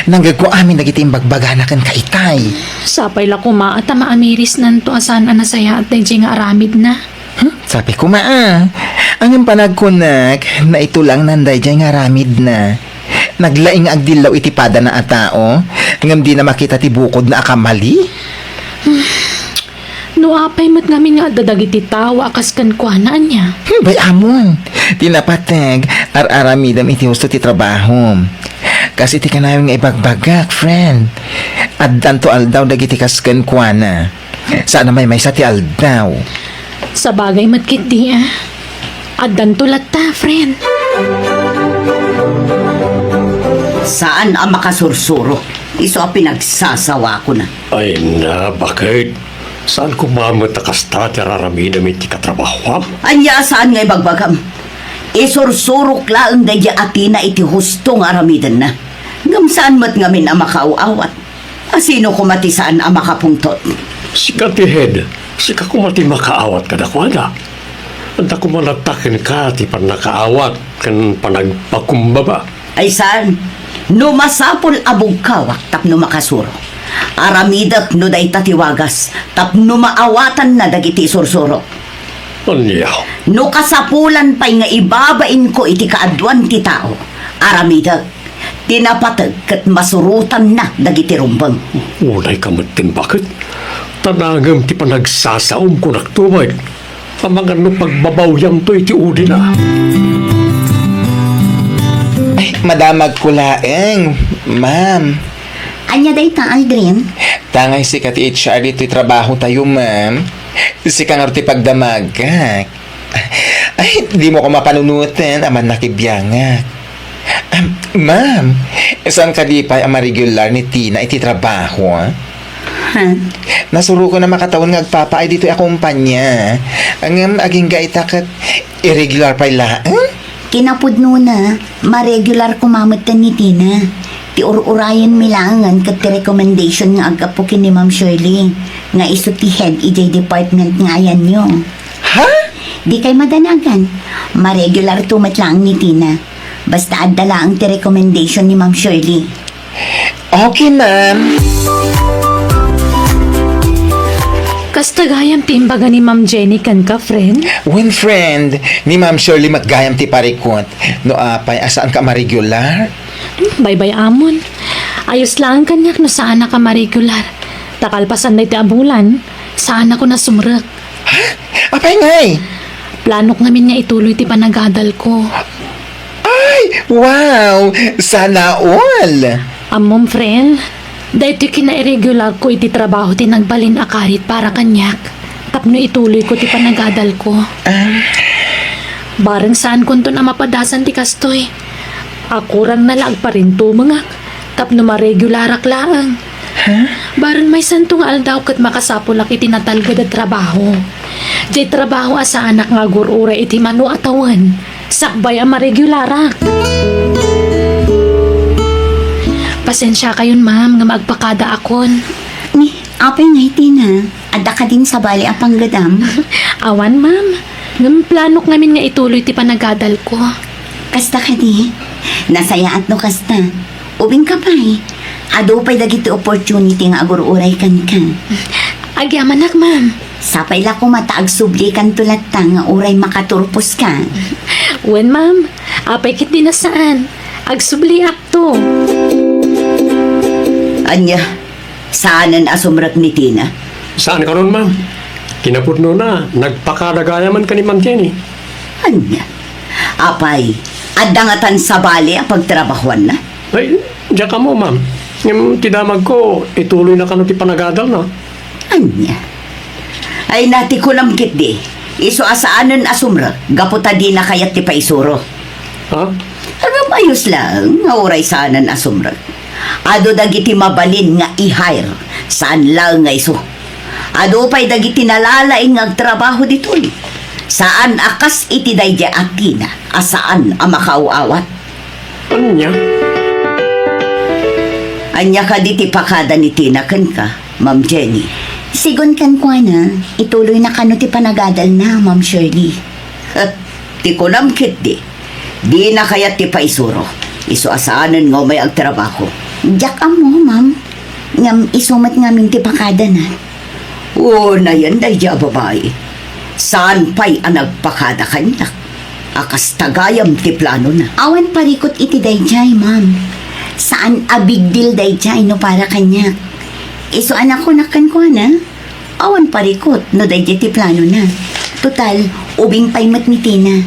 Nanggagko amin nagitim bagbaganakan ka itay. Sapay la kuma at maamiris nanto asan anasaya at dayjay nga aramid na. Sabi ko ang panagkunak na ito lang nanday dyan nga ramid na. Naglaing agdilaw itipada na atao, ngam di na makita ti bukod na akamali. No apay mat ngamin nga dadagiti tawa akas kan kuanaan niya. Bay amon, tinapatag ar-aramidam iti husto ti trabaho. Kasi ti kanayon nga ibagbagak, friend. Addan to aldaw dagiti kasken kuana. Sana may sa ti aldaw. Sa bagay matkit di Addan tulat ta, friend. Saan ang makasursuro? Iso ang pinagsasawa ko na. Ay na, bakit? Saan kumamot na kasta ti araramidam iti katrabaho? Anya saan nga ibagbagam? Isursurok laang dadya atina iti hustong aramidan na. Ngam saan mat ngamin ang makauawat? Asino kumati saan ang makapungtot? Sika ti head, sika kumati makaawat kadakwada. Anta kumalatakin ka ti panakaawat kan panagpakumbaba. Ay saan? No masapol abog kawak tapno makasuro. Aramidat no day tatiwagas tapno maawatan na dagiti sursuro. Anyaw. No kasapulan pa'y nga ibabain ko iti kaadwan ti tao. Aramida, tinapatag kat masurutan na dagiti rumbang. Ulay ka bakit? Tanagam ti panagsasaom ko naktumay. Ang mga no pagbabawyang to iti udi na. Ay, madamag ko laeng, ma'am. Anya day ta, Aldrin? Tangay si kati HR dito'y trabaho tayo, ma'am. Si kang arti pagdamag ka. Ay, di mo ko mapanunutin, aman nakibiyangak. Ma'am, saan ka di pa ang regular ni Tina iti trabaho, ha? Nasuro ko na makatawon nga agpapaay dito yung kumpanya. Ang aging gaita kat irregular pa ila. Kinapudno na, ma-regular kumamutan ni Tina. Ti ur-urayan milangan kat ti recommendation nga agapukin ni Ma'am Shirley. Nga iso ti head EJ department nga ayan nyo. Ha? Di kay madanagan. Ma-regular tumat lang ni Tina. Basta adala ang ti recommendation ni Ma'am Shirley. Okay, ma'am. Kastagayam timbaga ni Ma'am Jenny kan ka, friend? When friend, ni Ma'am Shirley maggayam ti parikot. No apay, asaan ka ma-regular? Bye-bye amon. Ayos lang kanyak no saan na ka ma-regular. Takalpasan na iti abulan, saan ako na sumrek. Apay ngay? Plano ko ngamin nga ituloy ti panagadal ko. Ay, wow! Sana all! Amom, friend, dahil iti kina-irregular ko iti trabaho ti nagbalin akarit para kanyak. Tapno ituloy ko ti panagadal ko. Barang saan kunto na mapadasan ti kastoy. Akurang nalag pa rin tumangak. Tapno ma-regularak laang. Barang may santong aldaw kat makasapulak iti natalgad at trabaho. Di trabaho asa anak nga gurura iti manu atawan. Sakbay ang ma-regularak. Pasensya kayon, ma'am, nga magpakada akon. Ni, apay nga Tina. Ada ka din sa bali apang gadam. Awan, ma'am. Ngam plano ngamin nga ituloy ti panagadal ko. Kasta ka di. Nasaya at no kasta. Ubing ka pa'y. Ado pa'y dagiti opportunity nga agururay kan ka. Agyamanak, ma'am. Sapay la ko mataag subli kan tulat ta nga uray makaturpos ka. Wen, ma'am. Apay kit di na saan. Agsubli akto. Anya, saanan asumrak ni Tina? Saan ka nun, ma'am? Kinapudno na. Nagpakadagayaman ka ni Ma'am Jenny. Anya, apay, adangatan sa bali ang pagtrabahuan na? Ay, diyan ka mo, ma'am. Yung tidamag ko, ituloy na ka ti panagadal na. Anya, ay nati ko namkit di. Iso asaanan asumrak, gaputa di na kayat ti paisuro. Ha? Hanggang ayos lang, nga uray saanan asumrak. Ado dagiti mabalin nga i-hire, saan lang nga iso. Ado pa'y dagiti nalalaing nga trabaho ditoy. Saan akas iti dayja atina, asaan ang makauawat. Anya? Anya ka diti pakada ni Tina kan ka, Ma'am Jenny. Sigon kan kwa na, ituloy na kano ti panagadal na, Ma'am Shirley. Ti kunamkit di. Di na kaya ti paisuro. Iso asaanan nga may agtrabaho. Diyak mo, ma'am. Ngam isumat ngamin ti pakada na. Oo na yan, dayja babae. Saan pa'y ang nagpakada kanya? Akas tagayam ti plano na. Awan parikot iti dayjay, ma'am. Saan a big deal dayjay no para kanya? Iso anak ko nakan ko na. Awan parikot no dayjay ti plano na. Total, ubing pa'y mat ni Tina.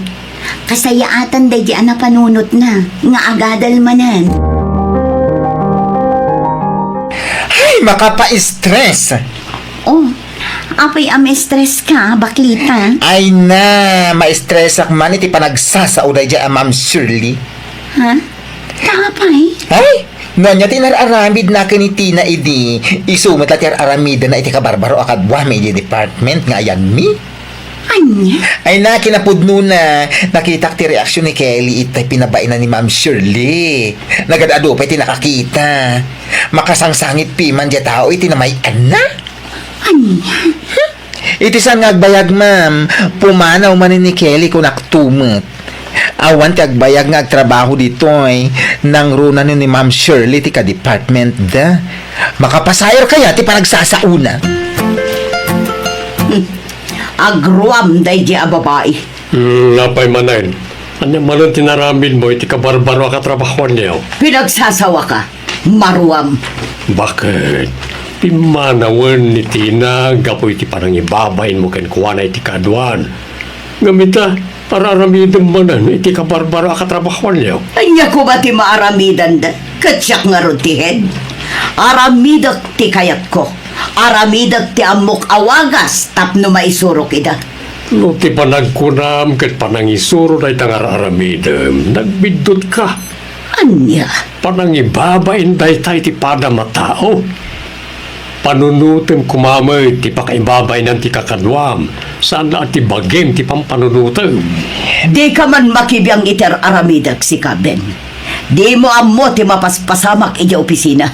Kasayaatan dayjay na panunot na. Nga agadal manan. Ay, makapa-stress! Oh, apay stress ka, baklita. Ay na, ma-stress ak man iti panagsasauday dyan Ma'am Shirley. Ha? Kapay? Ay, nonya tinararamid na ni Tina idi. Isumat at aramida na iti kabarbaro akadwa media department nga ayan mi. Anya? Ay na, kinapudno na. Nakita ti reaksyon ni Kelly itay pinabain na ni Ma'am Shirley. Nagadado pa iti nakakita. Makasangsangit piman dya tao iti namayan na. Anya? Iti saan nga agbayag, ma'am. Pumanaw man ni Kelly kung naktumot. Awan ti agbayag nga agtrabaho dito ay nang runa ni Ma'am Shirley ti ka-department da. Makapasayar kaya ti panagsasauna. Agruam day di a babae. Napay manayin. Ano malang tinaramin mo, iti kabarbaro ka trabahuan niyo. Pinagsasawa ka, maruam. Bakit? Pimanawan ni Tina, gapo iti parang ibabayin mo kan kuha na iti kaduan. Ngamita, para aramidan manan, iti kabarbaro ka trabahuan niyo. Anya ko ba ti maaramidan da? Katsyak nga ron ti head. Aramidak ti kayat ko. Aramidak ti amok awagas tapno maisurok ida. No, ti panagkunam, kat panangisuro na itang araramidam, nagbidot ka. Anya? Panangibabain day tayo ti pada matao. Panunutem kumamay ti pakaibabay ng ti kakadwam. Saan na ti bagim ti pampanunutem. Di ka man makibiyang iter aramidak si Kaben. Di mo amo ti mapaspasamak ija opisina.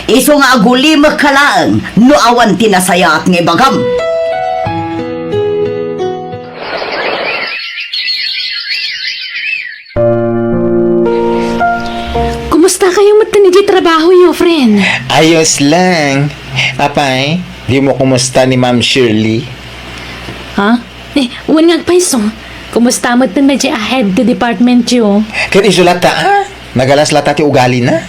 Iso nga agulimak kalaang no awan tinasaya at nga bagam. Kumusta kayong matanigi trabaho yo, friend? Ayos lang. Apay, di mo kumusta ni Ma'am Shirley? Ha? Uwan nga paiso. Kumusta mo na di ahead the department yo? Kat isulata nagalas lata ti ugali na.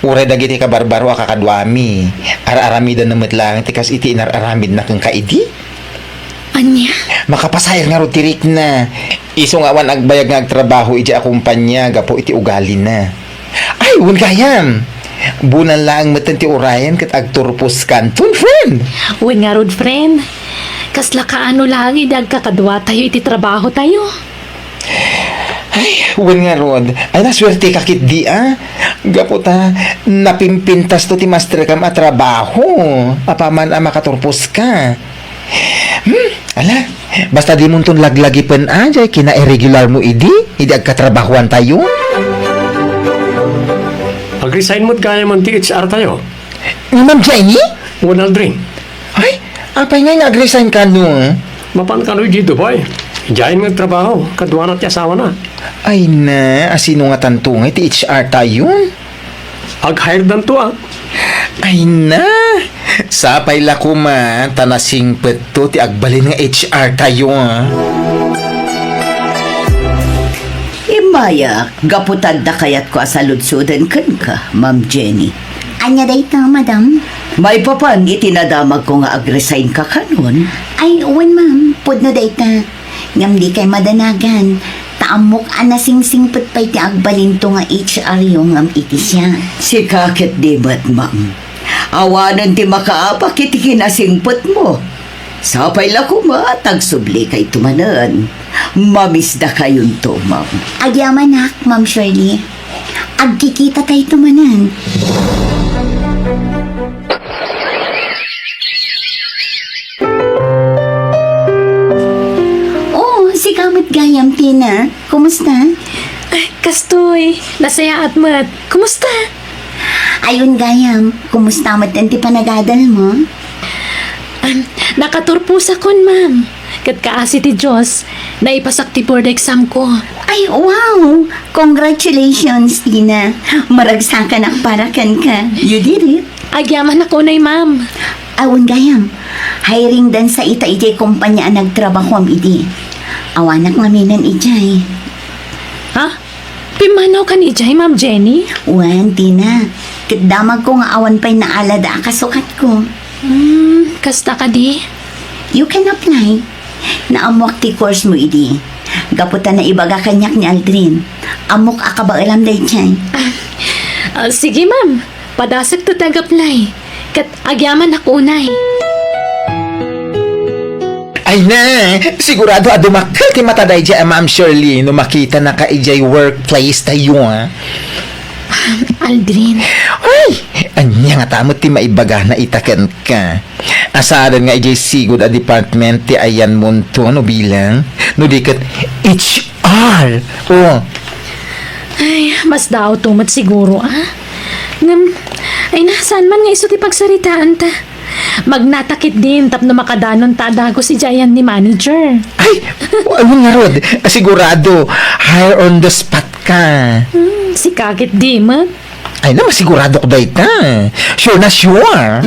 Uray dagiti ka barbaro kakadwami. Araramida na matlang tikas iti inararamid na kang kaidi. Anya? Makapasayar nga ro tirik na. Iso nga wan agbayag nga agtrabaho iti akumpanya gapo iti ugali na. Ay, wan kayam. Bunan lang matan ti urayan kat agturpos kanton, friend. Uwan nga rod, friend. Kasla kaano lang idag kakadwa tayo iti trabaho tayo. Ay, wan nga rod. Ay, naswerte kakit di Gapo ta, napimpintas to ti master kam at trabaho. Apaman makaturpos ka. Ala, basta di mo ton laglagi pen ajay kina irregular mo idi agkatrabahuan tayo. Pag-resign mo't kaya man ti HR tayo. Ni Ma'am Jenny? One Aldrin. Ay, apay nga nag-resign ka no? Mapan ka dito, boy. Diyan nga trabaho. Kadwa na ti asawa na. Ay na, asino nga tantungay ti HR tayo? Ag-hire dan to Ay na, sapay la ko man, tanasing peto ti agbalin nga HR tayo Imaya, gaputad da kayat ko asaludsudan kan ka, Ma'am Jenny. Anya day ta, madam? May papan itinadamag ko nga ag-resign ka kanon. Ay, uwan ma'am, pudno day ta. Ngam di kay madanagan. Taamok anasing-sing pay ti agbalinto nga HR yung ngam iti siya. Si kakit di ba't, ma'am? Awanan ti makaapak iti kinasingpot mo. Sapay la ko tagsubli kay tumanan. Mamisda kayon to, ma'am. Agyaman nak, Ma'am Shirley. Agkikita tayo tumanan. Oh, si Kamot Gayam, Tina. Kumusta? Kastoy, nasaya at mat. Kumusta? Ayun, Gayam. Kumusta mat ang panagadal mo? Nakaturpos akon, ma'am. Kat kaasi ti Diyos, naipasak ti board exam ko. Ay, wow! Congratulations, Tina. Maragsakan ak para kan ka. You did it. Agyaman ako na, ma'am. Awon gayam, hiring dan sa ita-ijay kumpanya ang nagtrabaho am idi. Awanak maminan ijay. Ha? Pimanaw kan ijay, Ma'am Jenny? Wan, Tina. Kadamag ko nga awan pa'y naalada kasukat ko. Kasta ka di? You can apply. Naamok ti course mo idi. Gaputan na ibaga kanyak ni Aldrin. Amok akabailam day chay. Sige, ma'am. Padasag to tag-apply. Kat agyaman ako unay. Ay na, sigurado adumakal ti mataday dya, Ma'am Shirley, no makita na ka ijay workplace tayo, Aldrin. Ay, anya nga tamot ti maibaga na itakan ka. Asaran nga ijay sigod a department ti ayan monto, no bilang, no dikat HR. Oh. Ay, mas daw tumat siguro, ay nasaan man nga iso ti pagsaritaan ta. Magnatakit din tapno makadanon tadago si Jayan ni manager. Ay, ano nga rod, sigurado, hire on the spot ka. Si kakit di, ma. Ay na, masigurado ko dahi ka. Sure na sure.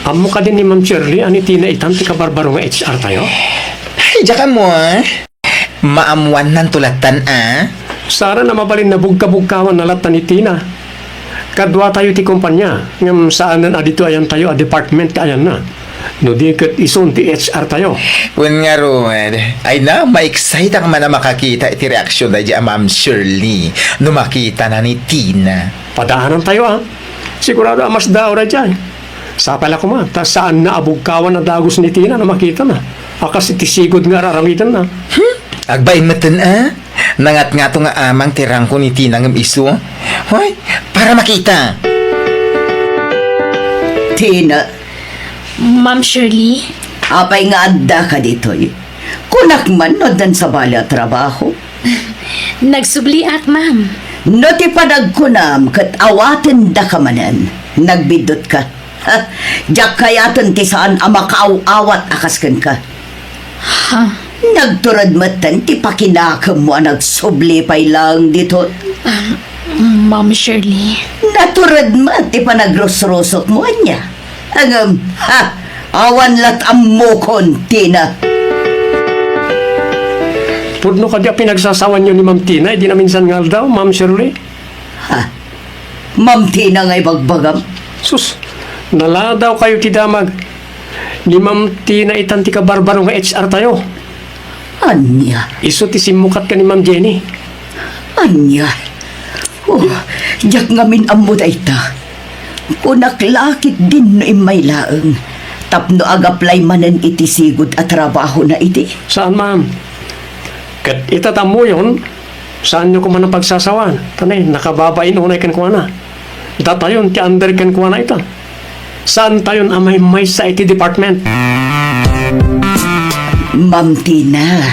Amo ka din ni Ma'am Shirley, ani tinaitan ti kabarbaro nga HR tayo? Ay, diyan ka mo, maamuan ng tulatan, Sara na mabalin na bugka-bugkawan na latan ni Tina. Kadwa tayo ti kumpanya, ngam saan na dito ayan tayo a department ka ayan na. No di kat ison ti HR tayo. Wen nga Rod, ay na, ma-excite ang man na makakita iti reaksyon na diya Ma'am Shirley no makita na ni Tina. Padaanan tayo Sigurado mas daw na dyan. Sapala ko ma, ta saan na abugkawan na dagos ni Tina na makita na. Akas iti sigod nga raramitan na. Agbain matan, nangat nga to nga amang tirang ko ni Tina ng iso. Hoy, para makita. Tina, Ma'am Shirley, apay nga adda ka dito Kunak man no dan sa bala trabaho. nagsubliak, ma'am. No ti panagkunam kat awaten da ka manan. Nagbidot ka. Diyak kayatan ti saan amakaaw-awat akaskan ka. Ha? Nagturad matan ti pakinakam mo nagsubli pay lang dito. Ma'am Shirley. Naturad mo ti panagrosrosok mo niya. Awan lat amukon, Tina. Pudno ka di pinagsasawan nyo ni Ma'am Tina, di na minsan nga daw, Ma'am Shirley. Ma'am Tina nga'y bagbagam. Sus, nala daw kayo ti damag. Ni Ma'am Tina itan ti kabarbaro nga HR tayo. Anya, Iso ti simukat ka ni Ma'am Jenny. anya. Diyak ngamin ammo da ita. Kunaklakit din no imay laeng. Tapno agaplay manan iti sigod at trabaho na iti. Saan, ma'am? Kat itatamo yun, saan nyo ko man ang pagsasawan? Tanay, nakababain unay kan kuha na. Datayon, ti under kan kuha na ita. Saan tayon amay may sa IT department? Ma'am Tina.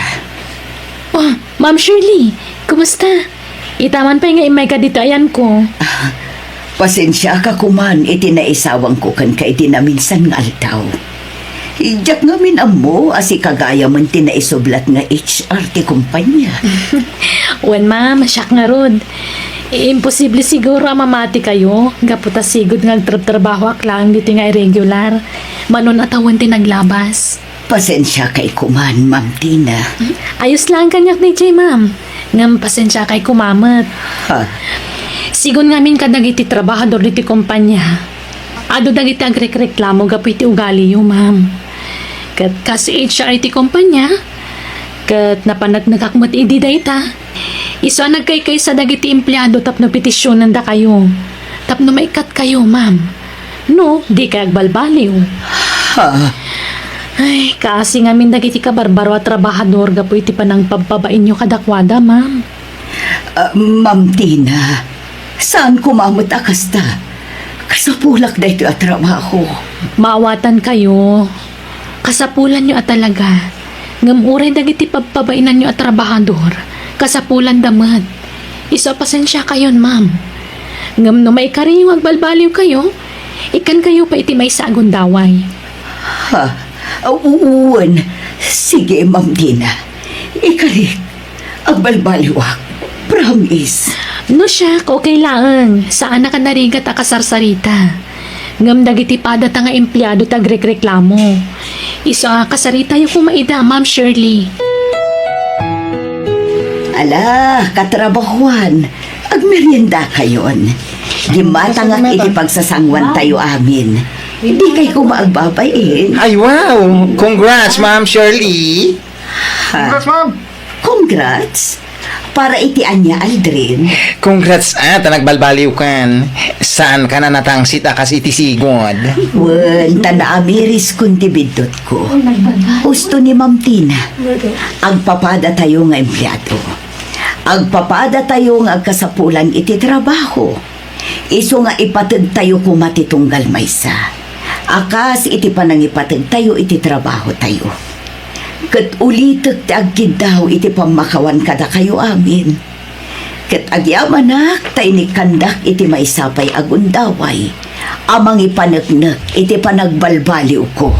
Oh, Ma'am Shirley, kumusta? Itaman pa nga imay ka dito ayan ko. Pasensya ka kuman iti naisawang ko kan ka iti na minsan nga altaw. Ijak ngamin amo asi kagaya man tinaisublat nga HR ti kumpanya. Wen ma'am, siyak nga rod. Imposible siguro mamati kayo. Gaputa sigod nga trabaho aklang dito nga irregular. Manon atawan ti naglabas. Pasensya kay kuman, Ma'am Tina. Ayos lang kanyak ni Jay, ma'am. Ngam pasensya kay kumamat. Ha? Sigon ngamin ka dagiti trabahador diti kumpanya. Ado dagiti agrekreklamo gapu iti ugali yo, ma'am. Kat kasi HR iti kumpanya, kat napanagnagakmat idi dayta. Iso nagkaykay sa dagiti empleyado tapno petisyonan da kayo. Tapno maikat kayo, ma'am. No, di kay agbalbaliw. Ha? Ay, kasi ngamin dagiti kabarbaro at trabahador gapu iti panang pagbabain nyo kadakwada, ma'am. Ma'am Tina, saan kumamot akasta? Kasapulak na ito at trabaho. Maawatan kayo. Kasapulan nyo at talaga. Ngamuray dagiti pagpabainan nyo at trabahador. Kasapulan damad. Iso pasensya kayon, ma'am. Ngam no may kariyong agbalbaliw kayo, ikan kayo pa iti may sagon daway. Ha? Uwan. Sige, Ma'am Tina. Ikalik. Agbalbaliwak. Promise. No siya, okay lang. Saan na ka narigat akasarsarita? Ngam dagiti pada nga empleyado tagrekreklamo. Iso kasarita yung kumaida, Ma'am Shirley. Ala, katrabahuan. Agmerienda kayon. Gimatangak iti pagsasangwan tayo amin. Hindi kay kumaagbabayin. Ay, wow! Congrats, Ma'am Shirley! Congrats, Ma'am! Congrats? Para iti anya, Aldrin. Congrats, nagbalbaliw kan. Saan ka na natangsit akas iti sigod? Wen, tanaamiris kunti bidot ko. Gusto ni Ma'am Tina. Agpapada tayo nga empleyado. Agpapada tayo nga agkasapulan iti trabaho. Iso nga ipatid tayo kumatitunggal maysa. Akas iti panangipatid tayo iti trabaho tayo. Kat ulitek ti agkid daw iti pamakawan kada kayo amin. Kat agyamanak tay ni kandak iti maisapay agundaway. Amang ipanagnak iti panagbalbaliw ko.